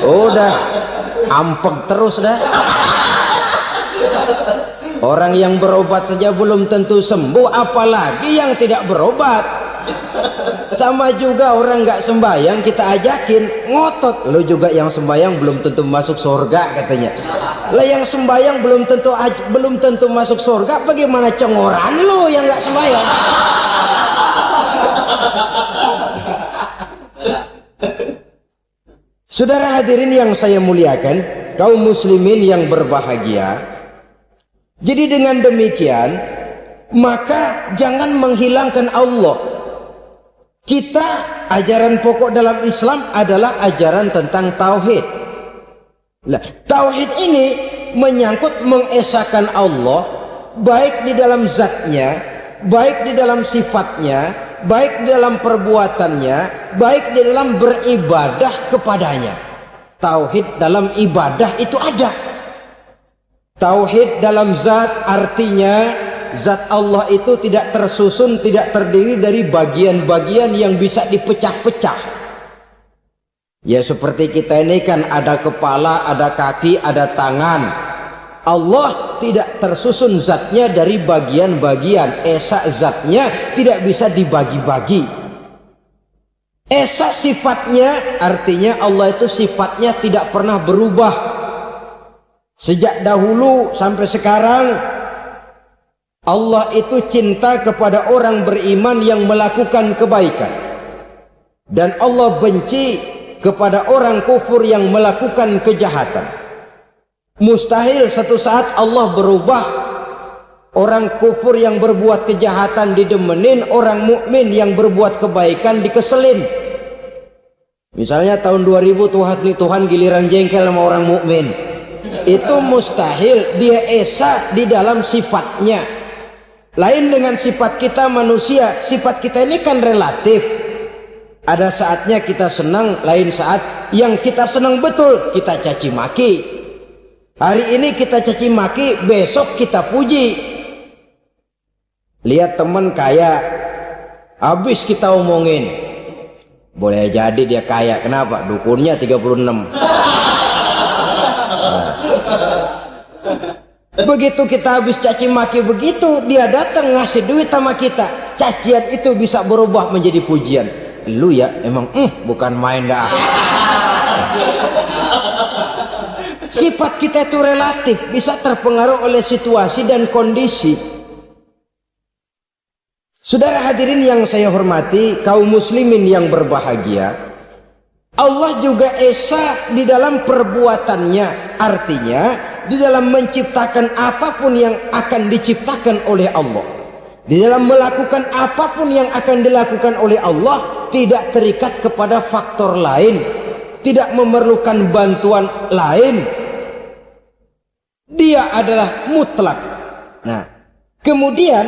Udah ampeg terus dah. Orang yang berobat saja belum tentu sembuh, apalagi yang tidak berobat. Sama juga orang nggak sembahyang kita ajakin ngotot, lo juga yang sembahyang belum tentu masuk surga katanya. Lah yang sembahyang belum tentu masuk surga, bagaimana cengoran lo yang nggak sembahyang? Saudara hadirin yang saya muliakan, kaum muslimin yang berbahagia. Jadi dengan demikian, maka jangan menghilangkan Allah. Kita, ajaran pokok dalam Islam adalah ajaran tentang tauhid. Nah, tauhid ini menyangkut mengesahkan Allah, baik di dalam zatnya, baik di dalam sifatnya, baik di dalam perbuatannya, baik di dalam beribadah kepadanya. Tauhid dalam ibadah itu ada. Tauhid dalam zat artinya zat Allah itu tidak tersusun, tidak terdiri dari bagian-bagian yang bisa dipecah-pecah. Ya seperti kita ini kan ada kepala, ada kaki, ada tangan. Allah tidak tersusun zatnya dari bagian-bagian. Esa zatnya tidak bisa dibagi-bagi. Esa sifatnya artinya Allah itu sifatnya tidak pernah berubah. Sejak dahulu sampai sekarang, Allah itu cinta kepada orang beriman yang melakukan kebaikan, dan Allah benci kepada orang kufur yang melakukan kejahatan. Mustahil satu saat Allah berubah. Orang kufur yang berbuat kejahatan didemenin, orang mukmin yang berbuat kebaikan dikeselin. Misalnya tahun 2000 Tuhan giliran jengkel sama orang mukmin. Itu mustahil, dia esa di dalam sifatnya. Lain dengan sifat kita manusia, sifat kita ini kan relatif. Ada saatnya kita senang, lain saat yang kita senang betul kita caci maki. Hari ini kita caci maki, besok kita puji. Lihat teman kaya, habis kita omongin, boleh jadi dia kaya. Kenapa? Dukunnya 36. Nah. Begitu kita habis caci maki begitu, dia datang ngasih duit sama kita. Cacian itu bisa berubah menjadi pujian. Lu ya emang bukan main dah. Sifat kita itu relatif, bisa terpengaruh oleh situasi dan kondisi. Saudara hadirin yang saya hormati, kaum muslimin yang berbahagia, Allah juga esa di dalam perbuatannya. Artinya di dalam menciptakan apapun yang akan diciptakan oleh Allah, di dalam melakukan apapun yang akan dilakukan oleh Allah, tidak terikat kepada faktor lain, tidak memerlukan bantuan lain. Dia adalah mutlak. Nah, kemudian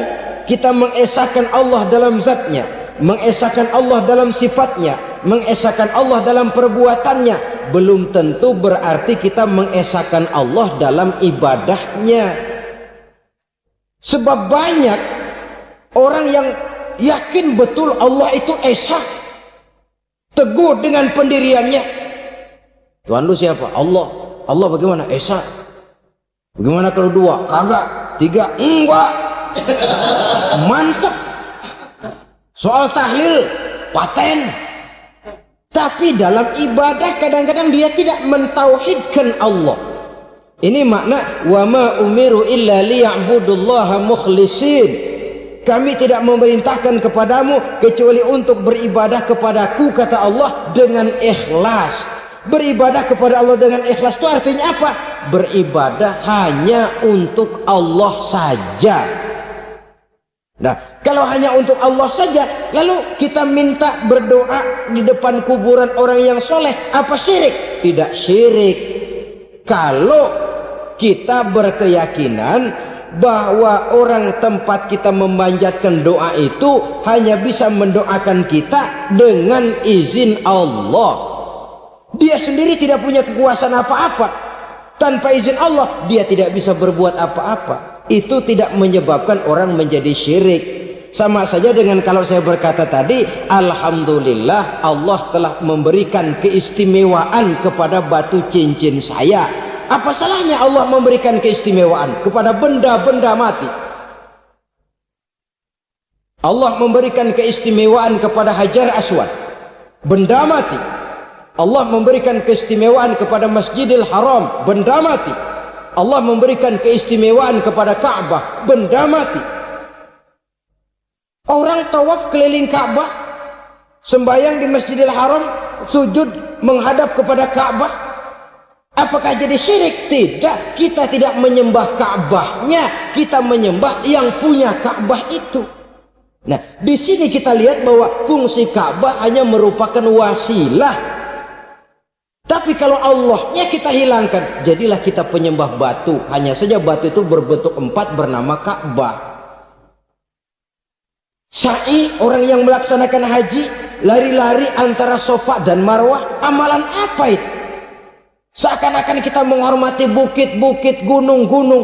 kita mengesahkan Allah dalam zatnya, mengesahkan Allah dalam sifatnya, mengesahkan Allah dalam perbuatannya, belum tentu berarti kita mengesahkan Allah dalam ibadahnya. Sebab banyak orang yang yakin betul Allah itu esa, teguh dengan pendiriannya. Tuhan lu siapa? Allah. Allah bagaimana? Esa. Bagaimana kalau dua? Kagak. Tiga? Enggak. Mantap. Soal tahlil paten. Tapi dalam ibadah kadang-kadang dia tidak mentauhidkan Allah. Ini makna wa ma umiru illa liya'budullaha mukhlisin. Kami tidak memerintahkan kepadamu kecuali untuk beribadah kepadaku, kata Allah, dengan ikhlas. Beribadah kepada Allah dengan ikhlas itu artinya apa? Beribadah hanya untuk Allah saja. Nah, kalau hanya untuk Allah saja, lalu kita minta berdoa di depan kuburan orang yang soleh, apa syirik? Tidak syirik. Kalau kita berkeyakinan bahwa orang tempat kita memanjatkan doa itu hanya bisa mendoakan kita dengan izin Allah. Dia sendiri tidak punya kekuasaan apa-apa. Tanpa izin Allah, dia tidak bisa berbuat apa-apa. Itu tidak menyebabkan orang menjadi syirik. Sama saja dengan kalau saya berkata tadi, alhamdulillah Allah telah memberikan keistimewaan kepada batu cincin saya. Apa salahnya Allah memberikan keistimewaan kepada benda-benda mati? Allah memberikan keistimewaan kepada Hajar Aswad, benda mati. Allah memberikan keistimewaan kepada Masjidil Haram, benda mati. Allah memberikan keistimewaan kepada Ka'bah, benda mati. Orang tawaf keliling Ka'bah, sembahyang di Masjidil Haram, sujud menghadap kepada Ka'bah. Apakah jadi syirik? Tidak. Kita tidak menyembah Ka'bahnya, kita menyembah yang punya Ka'bah itu. Nah, di sini kita lihat bahwa fungsi Ka'bah hanya merupakan wasilah. Tapi kalau Allahnya kita hilangkan, jadilah kita penyembah batu. Hanya saja batu itu berbentuk 4 bernama Ka'bah. Sa'i, orang yang melaksanakan haji, lari-lari antara Safa dan Marwah, amalan apa itu? Seakan-akan kita menghormati bukit-bukit, gunung-gunung.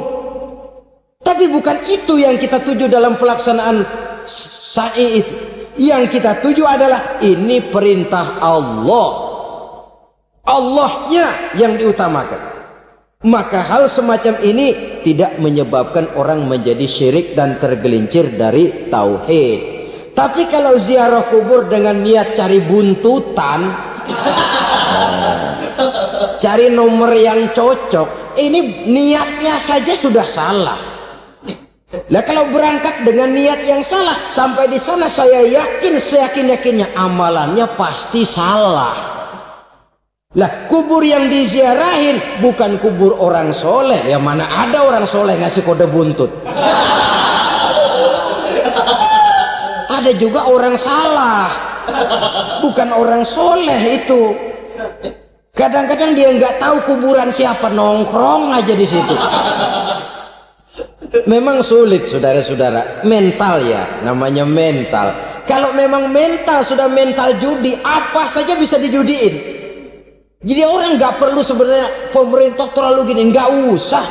Tapi bukan itu yang kita tuju dalam pelaksanaan sa'i itu. Yang kita tuju adalah ini perintah Allah. Allahnya yang diutamakan. Maka hal semacam ini tidak menyebabkan orang menjadi syirik dan tergelincir dari tauhid. Tapi kalau ziarah kubur dengan niat cari buntutan, cari nomor yang cocok, ini niatnya saja sudah salah. Nah, kalau berangkat dengan niat yang salah, sampai di sana saya yakin seyakin-yakinnya amalannya pasti salah. Lah kubur yang diziarahin bukan kubur orang soleh. Ya mana ada orang soleh ngasih kode buntut. Ada juga orang salah, bukan orang soleh itu. Kadang-kadang dia nggak tahu kuburan siapa, nongkrong aja di situ. Memang sulit saudara-saudara, mental ya, namanya mental. Kalau memang mental sudah mental judi, apa saja bisa dijudiin. Jadi orang nggak perlu sebenarnya pemerintah terlalu gini, nggak usah,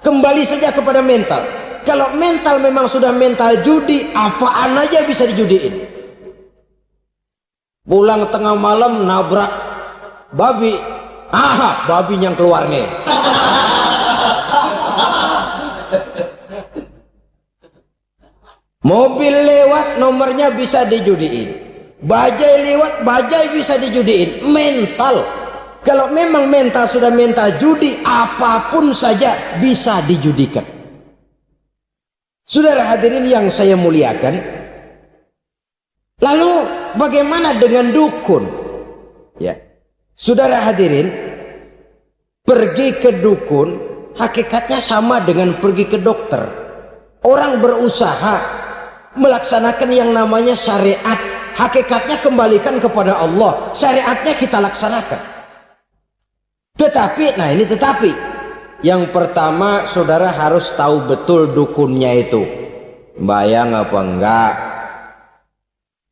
kembali saja kepada mental. Kalau mental memang sudah mental judi, apaan aja bisa dijudiin. Pulang tengah malam nabrak babi, babi yang keluar nih. Mobil lewat nomornya bisa dijudiin, bajai lewat bajai bisa dijudiin. Mental. Kalau memang mental sudah mental judi, apapun saja bisa dijudikan. Saudara hadirin yang saya muliakan, lalu bagaimana dengan dukun? Ya, saudara hadirin, pergi ke dukun hakikatnya sama dengan pergi ke dokter. Orang berusaha melaksanakan yang namanya syariat, hakikatnya kembalikan kepada Allah. Syariatnya kita laksanakan. Tetapi, nah ini tetapi, yang pertama saudara harus tahu betul dukunnya itu bayang apa enggak,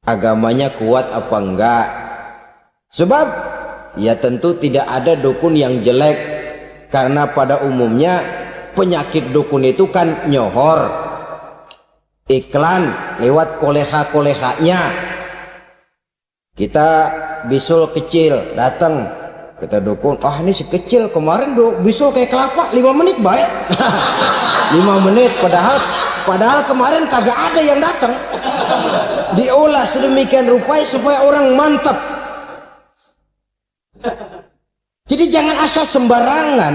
agamanya kuat apa enggak. Sebab ya tentu tidak ada dukun yang jelek, karena pada umumnya penyakit dukun itu kan nyohor, iklan lewat koleha-kolehanya. Kita bisul kecil datang, kata dukun, ini si kecil kemarin bisul kayak kelapa 5 menit baik. 5 menit padahal kemarin kagak ada yang datang. Diolah sedemikian rupa supaya orang mantap. Jadi jangan asal sembarangan.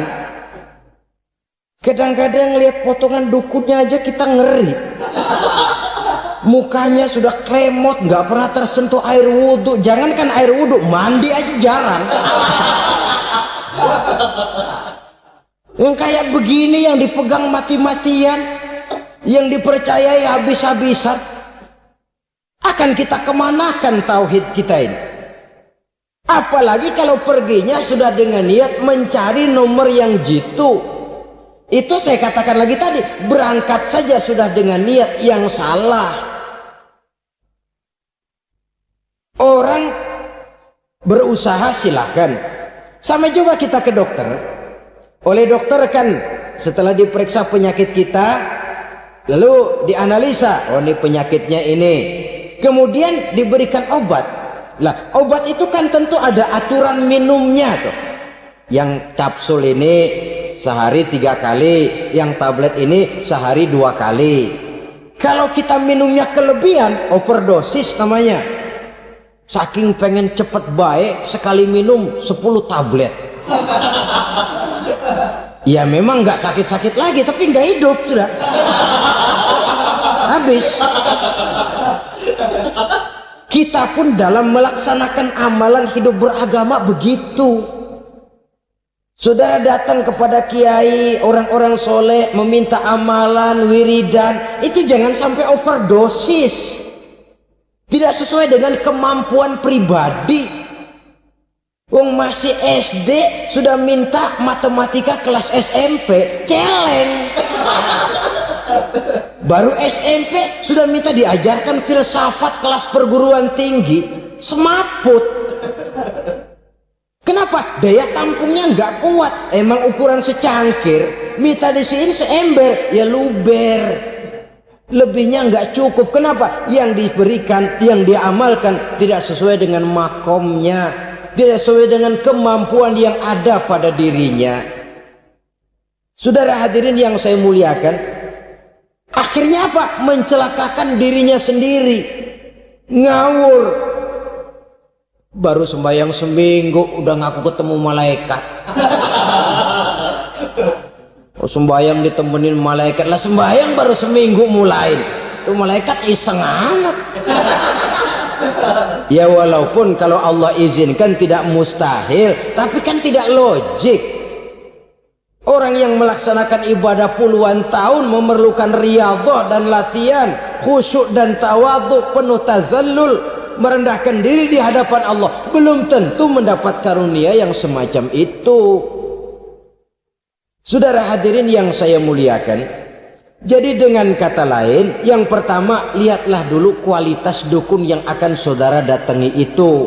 Kadang-kadang lihat potongan dukunnya aja kita ngeri. Mukanya sudah kremot, nggak pernah tersentuh air wudhu. Jangankan air wudhu, mandi aja jarang. Yang kayak begini yang dipegang mati-matian, yang dipercayai habis-habisan, akan kita kemanakan tauhid kita ini? Apalagi kalau perginya sudah dengan niat mencari nomor yang jitu. Itu saya katakan lagi tadi, berangkat saja sudah dengan niat yang salah. Orang berusaha silakan. Sama juga kita ke dokter. Oleh dokter kan setelah diperiksa penyakit kita, lalu dianalisa, oh ini penyakitnya ini. Kemudian diberikan obat. Lah, obat itu kan tentu ada aturan minumnya tuh. Yang kapsul ini sehari 3 kali, yang tablet ini sehari 2 kali. Kalau kita minumnya kelebihan, overdosis namanya. Saking pengen cepet baik, sekali minum 10 tablet. Ya memang nggak sakit-sakit lagi, tapi nggak hidup sudah. Habis. Kita pun dalam melaksanakan amalan hidup beragama begitu. Saudara datang kepada kiai, orang-orang soleh, meminta amalan, wiridan, itu jangan sampai overdosis. Tidak sesuai dengan kemampuan pribadi. Wong masih SD sudah minta matematika kelas SMP, celeng. Baru SMP sudah minta diajarkan filsafat kelas perguruan tinggi, semaput. Kenapa? Daya tampungnya nggak kuat. Emang ukuran secangkir, minta disiin seember, ya luber. Lebihnya nggak cukup. Kenapa? Yang diberikan, yang diamalkan tidak sesuai dengan makomnya, tidak sesuai dengan kemampuan yang ada pada dirinya. Saudara hadirin yang saya muliakan, akhirnya apa? Mencelakakan dirinya sendiri, ngawur. Baru sembahyang seminggu udah ngaku ketemu malaikat. Sembahyang ditemenin malaikat lah, sembahyang baru seminggu mulai tuh malaikat iseng amat. Ya walaupun kalau Allah izinkan tidak mustahil, tapi kan tidak logik. Orang yang melaksanakan ibadah puluhan tahun memerlukan riyadhah dan latihan, khusyuk dan tawadhu, penuh tazallul, merendahkan diri di hadapan Allah, belum tentu mendapat karunia yang semacam itu. Saudara hadirin yang saya muliakan, jadi dengan kata lain, yang pertama, lihatlah dulu kualitas dukun yang akan saudara datangi itu.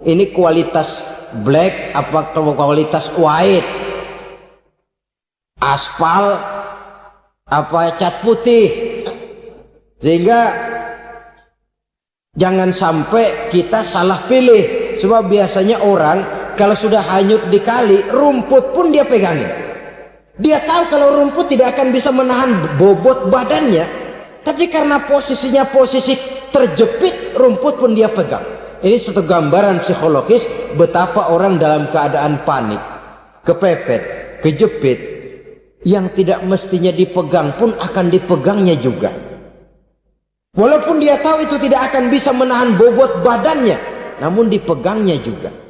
Ini kualitas black apa kualitas white, aspal apa cat putih, sehingga jangan sampai kita salah pilih. Sebab biasanya orang kalau sudah hanyut di kali, rumput pun dia pegangin. Dia tahu kalau rumput tidak akan bisa menahan bobot badannya, tapi karena posisinya posisi terjepit, rumput pun dia pegang. Ini satu gambaran psikologis betapa orang dalam keadaan panik, kepepet, kejepit, yang tidak mestinya dipegang pun akan dipegangnya juga. Walaupun dia tahu itu tidak akan bisa menahan bobot badannya, namun dipegangnya juga.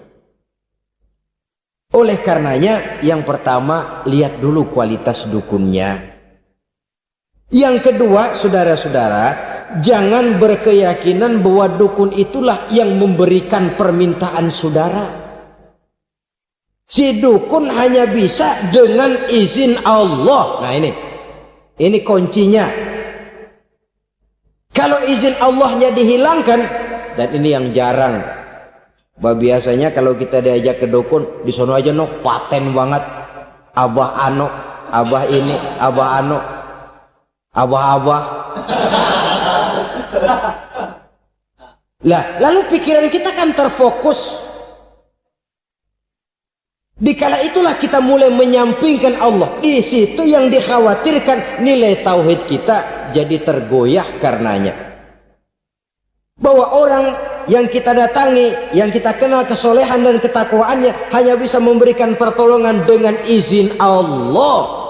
Oleh karenanya, yang pertama, lihat dulu kualitas dukunnya. Yang kedua, saudara-saudara, jangan berkeyakinan bahwa dukun itulah yang memberikan permintaan saudara. Si dukun hanya bisa dengan izin Allah. Nah ini kuncinya. Kalau izin Allahnya dihilangkan, dan ini yang jarang. Biasanya kalau kita diajak ke dukun, di sono aja no paten banget, abah ano, abah ini, abah ano, abah. Lah, lalu pikiran kita kan terfokus. Dikala itulah kita mulai menyampingkan Allah. Di situ yang dikhawatirkan nilai tauhid kita jadi tergoyah karenanya. Bahwa orang yang kita datangi, yang kita kenal kesolehan dan ketakwaannya, hanya bisa memberikan pertolongan dengan izin Allah.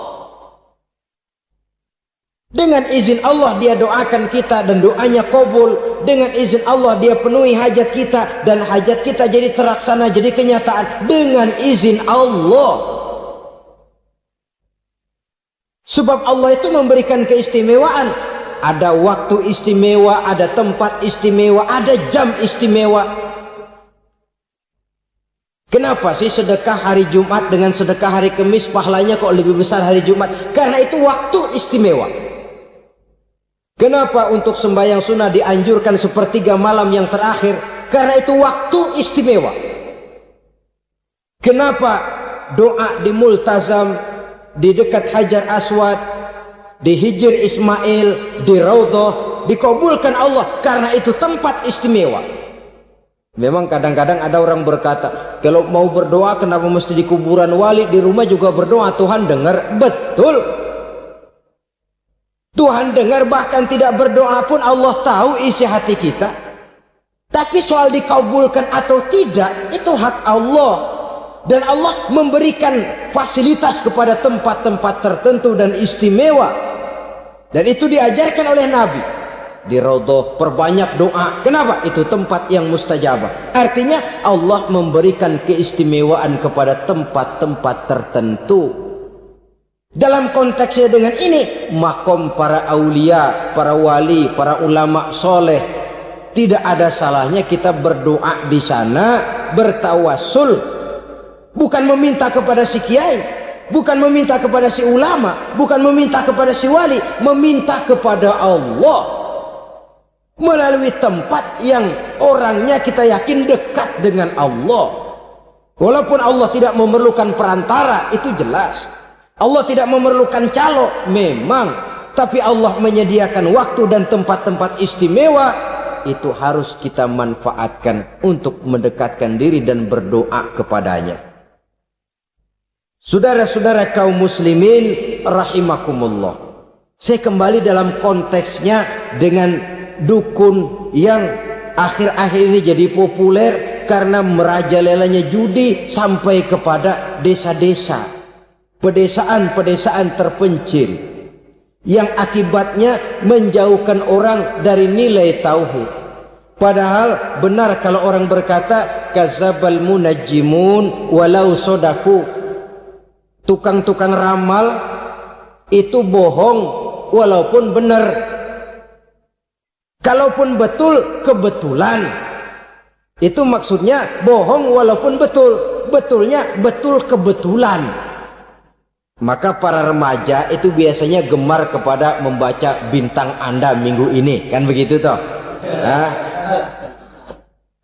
Dengan izin Allah dia doakan kita dan doanya kabul. Dengan izin Allah dia penuhi hajat kita dan hajat kita jadi terlaksana, jadi kenyataan dengan izin Allah. Sebab Allah itu memberikan keistimewaan. Ada waktu istimewa, ada tempat istimewa, ada jam istimewa. Kenapa sih sedekah hari Jumat dengan sedekah hari Kamis pahalanya kok lebih besar hari Jumat? Karena itu waktu istimewa. Kenapa untuk sembahyang sunnah dianjurkan sepertiga malam yang terakhir? Karena itu waktu istimewa. Kenapa doa di Multazam, di dekat Hajar Aswad, di Hijr Ismail, di Raudhah dikabulkan Allah? Karena itu tempat istimewa. Memang kadang-kadang ada orang berkata, kalau mau berdoa kenapa mesti di kuburan wali? Di rumah juga berdoa, Tuhan dengar. Betul, Tuhan dengar, bahkan tidak berdoa pun Allah tahu isi hati kita. Tapi soal dikabulkan atau tidak, itu hak Allah. Dan Allah memberikan fasilitas kepada tempat-tempat tertentu dan istimewa. Dan itu diajarkan oleh Nabi. Di Raudhah perbanyak doa. Kenapa? Itu tempat yang mustajabah. Artinya Allah memberikan keistimewaan kepada tempat-tempat tertentu. Dalam konteksnya dengan ini, makom para aulia, para wali, para ulama soleh, tidak ada salahnya kita berdoa di sana, bertawassul. Bukan meminta kepada si kiai, bukan meminta kepada si ulama, bukan meminta kepada si wali, meminta kepada Allah melalui tempat yang orangnya kita yakin dekat dengan Allah. Walaupun Allah tidak memerlukan perantara, itu jelas. Allah tidak memerlukan calo, memang. Tapi Allah menyediakan waktu dan tempat-tempat istimewa, itu harus kita manfaatkan untuk mendekatkan diri dan berdoa kepadanya. Saudara-saudara kaum muslimin rahimakumullah, saya kembali dalam konteksnya dengan dukun yang akhir-akhir ini jadi populer karena merajalelanya judi sampai kepada desa-desa, pedesaan-pedesaan terpencil, yang akibatnya menjauhkan orang dari nilai tauhid, Padahal benar kalau orang berkata kadzabal munajjimun walau sodaku. Tukang-tukang ramal itu bohong walaupun benar. Kalaupun betul, kebetulan. Itu maksudnya bohong walaupun betul. Betulnya betul kebetulan. Maka para remaja itu biasanya gemar kepada membaca bintang Anda minggu ini. Kan begitu toh? Nah,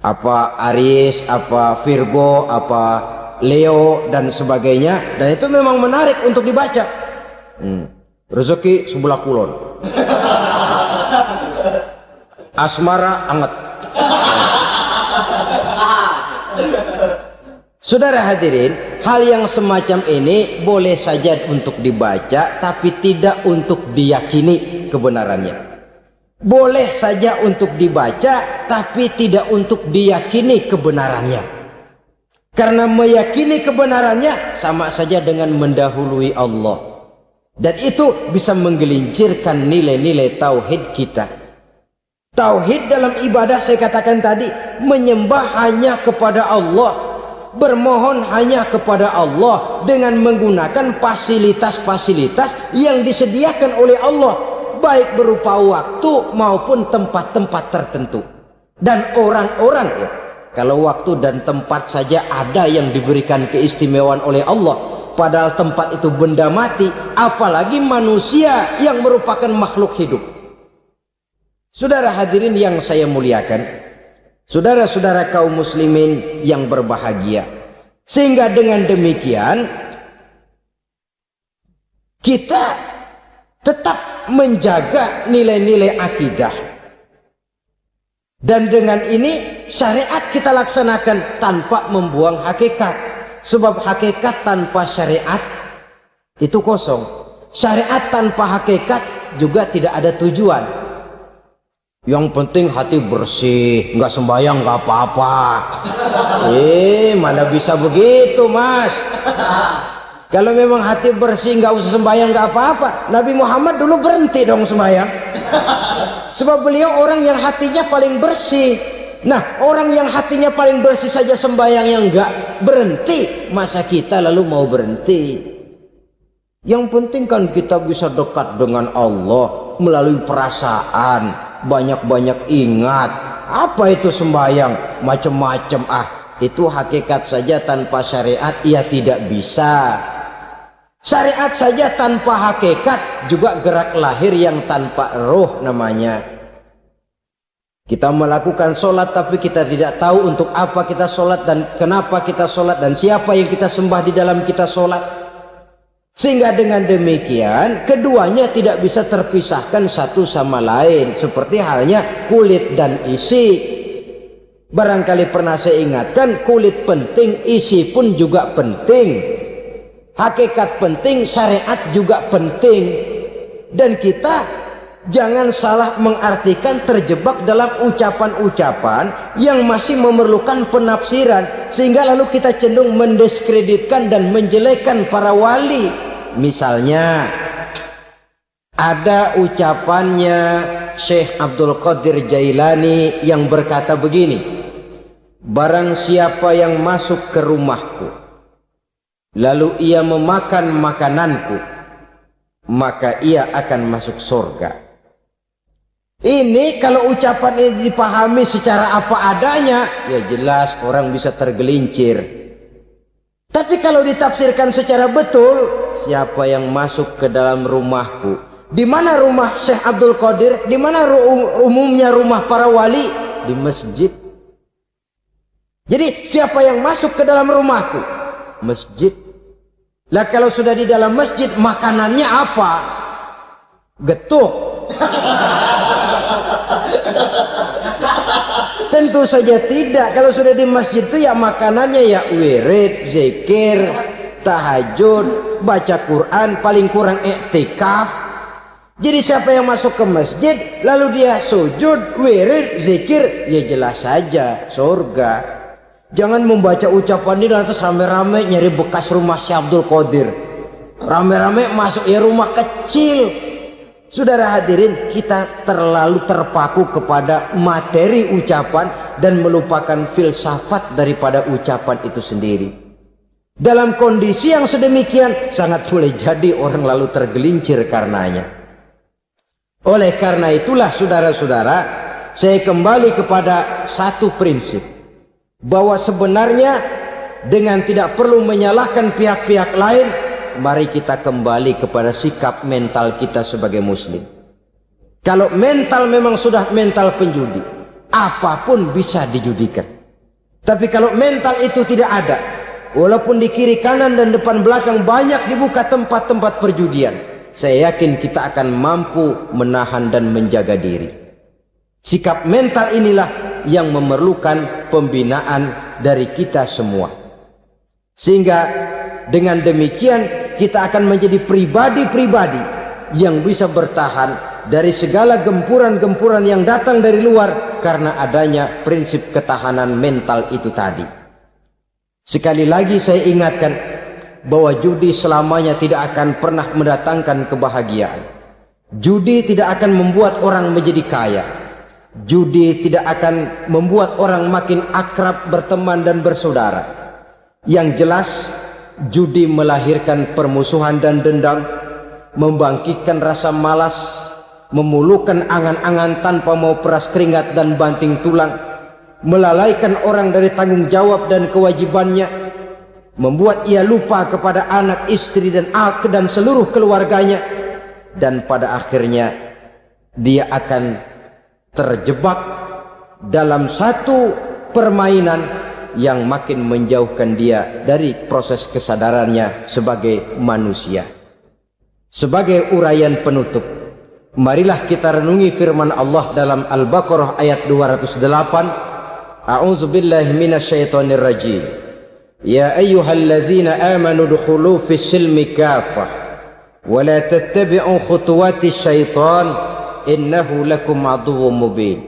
apa Aries, apa Virgo, apa Leo dan sebagainya, dan itu memang menarik untuk dibaca. Rezeki sebelah kulon, asmara anget. Saudara hadirin, hal yang semacam ini boleh saja untuk dibaca, tapi tidak untuk diyakini kebenarannya. Boleh saja untuk dibaca, tapi tidak untuk diyakini kebenarannya. Karena meyakini kebenarannya sama saja dengan mendahului Allah. Dan itu bisa menggelincirkan nilai-nilai tauhid kita. Tauhid dalam ibadah saya katakan tadi, menyembah hanya kepada Allah, bermohon hanya kepada Allah dengan menggunakan fasilitas-fasilitas yang disediakan oleh Allah, baik berupa waktu maupun tempat-tempat tertentu. Dan orang-orang ya, kalau waktu dan tempat saja ada yang diberikan keistimewaan oleh Allah, padahal tempat itu benda mati, apalagi manusia yang merupakan makhluk hidup. Saudara hadirin yang saya muliakan, saudara-saudara kaum muslimin yang berbahagia, sehingga dengan demikian kita tetap menjaga nilai-nilai akidah. Dan dengan ini syariat kita laksanakan tanpa membuang hakikat. Sebab hakikat tanpa syariat itu kosong. Syariat tanpa hakikat juga tidak ada tujuan. Yang penting hati bersih, nggak sembahyang nggak apa-apa. Mana bisa begitu, Mas? Kalau memang hati bersih nggak usah sembahyang nggak apa-apa. Nabi Muhammad dulu berhenti dong sembahyang. Sebab beliau orang yang hatinya paling bersih. Nah, orang yang hatinya paling bersih saja sembahyang yang nggak berhenti, masa kita lalu mau berhenti? Yang penting kan kita bisa dekat dengan Allah melalui perasaan, banyak-banyak ingat. Apa itu sembahyang? Macam-macam. Itu hakikat saja tanpa syariat, ia tidak bisa. Syariat saja tanpa hakikat juga gerak lahir yang tanpa roh namanya. Kita melakukan sholat tapi kita tidak tahu untuk apa kita sholat dan kenapa kita sholat dan siapa yang kita sembah di dalam kita sholat. Sehingga dengan demikian keduanya tidak bisa terpisahkan satu sama lain, seperti halnya kulit dan isi. Barangkali pernah saya ingatkan, kulit penting, isi pun juga penting. Hakikat penting, syariat juga penting. Dan kita jangan salah mengartikan, terjebak dalam ucapan-ucapan yang masih memerlukan penafsiran, sehingga lalu kita cenderung mendiskreditkan dan menjelekkan para wali. Misalnya ada ucapannya Syekh Abdul Qadir Jailani yang berkata begini: barang siapa yang masuk ke rumahku lalu ia memakan makananku, maka ia akan masuk surga. Ini kalau ucapan ini dipahami secara apa adanya, ya jelas orang bisa tergelincir. Tapi kalau ditafsirkan secara betul, siapa yang masuk ke dalam rumahku? Di mana rumah Syekh Abdul Qadir? Di mana umumnya rumah para wali? Di masjid. Jadi siapa yang masuk ke dalam rumahku? Masjid. Lah kalau sudah di dalam masjid, makanannya apa? Getuk. Tentu saja tidak. Kalau sudah di masjid itu ya makanannya ya wirid, zikir, tahajud, baca Quran, paling kurang iktikaf. Jadi siapa yang masuk ke masjid lalu dia sujud, wirid, zikir, ya jelas saja surga. Jangan membaca ucapan ini lantas rame-rame nyari bekas rumah Syekh Abdul Qadir. Rame-rame masuk ya rumah kecil. Saudara hadirin, kita terlalu terpaku kepada materi ucapan dan melupakan filsafat daripada ucapan itu sendiri. Dalam kondisi yang sedemikian, sangat boleh jadi orang lalu tergelincir karenanya. Oleh karena itulah saudara-saudara, saya kembali kepada satu prinsip, bahwa sebenarnya dengan tidak perlu menyalahkan pihak-pihak lain, mari kita kembali kepada sikap mental kita sebagai muslim. Kalau mental memang sudah mental penjudi, apapun bisa dijudikan. Tapi kalau mental itu tidak ada, walaupun di kiri kanan dan depan belakang banyak dibuka tempat-tempat perjudian, saya yakin kita akan mampu menahan dan menjaga diri. Sikap mental inilah yang memerlukan pembinaan dari kita semua. Sehingga dengan demikian kita akan menjadi pribadi-pribadi yang bisa bertahan dari segala gempuran-gempuran yang datang dari luar karena adanya prinsip ketahanan mental itu tadi. Sekali lagi saya ingatkan bahwa judi selamanya tidak akan pernah mendatangkan kebahagiaan. Judi tidak akan membuat orang menjadi kaya. Judi tidak akan membuat orang makin akrab berteman dan bersaudara. Yang jelas, judi melahirkan permusuhan dan dendam, membangkitkan rasa malas, memuluhkan angan-angan tanpa mau peras keringat dan banting tulang, melalaikan orang dari tanggung jawab dan kewajibannya, membuat ia lupa kepada anak, istri dan seluruh keluarganya, dan pada akhirnya dia akan terjebak dalam satu permainan yang makin menjauhkan dia dari proses kesadarannya sebagai manusia. Sebagai uraian penutup, marilah kita renungi firman Allah dalam Al-Baqarah ayat 208. A'udzubillahi minasyaitonir rajim. Ya ayyuhalladzina amanu dukhulu fis silmi kafah wa la tattabi'u khutuwatis syaitan innahu lakum aduwwum mubin.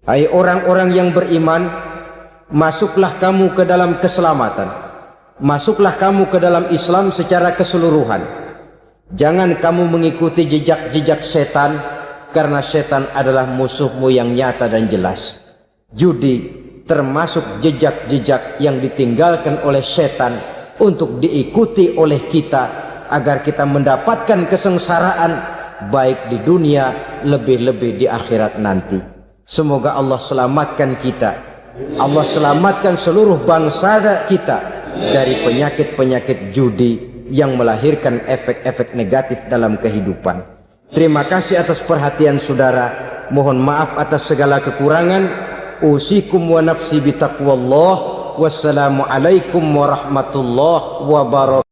Hai orang-orang yang beriman, masuklah kamu ke dalam keselamatan, masuklah kamu ke dalam Islam secara keseluruhan. Jangan kamu mengikuti jejak-jejak setan, karena setan adalah musuhmu yang nyata dan jelas. Judi termasuk jejak-jejak yang ditinggalkan oleh setan untuk diikuti oleh kita agar kita mendapatkan kesengsaraan baik di dunia, lebih-lebih di akhirat nanti. Semoga Allah selamatkan kita, Allah selamatkan seluruh bangsa kita dari penyakit-penyakit judi yang melahirkan efek-efek negatif dalam kehidupan. Terima kasih atas perhatian saudara. Mohon maaf atas segala kekurangan. Usikum wa nafsi bitaqwallah. Wassalamualaikum warahmatullahi wabarakatuh.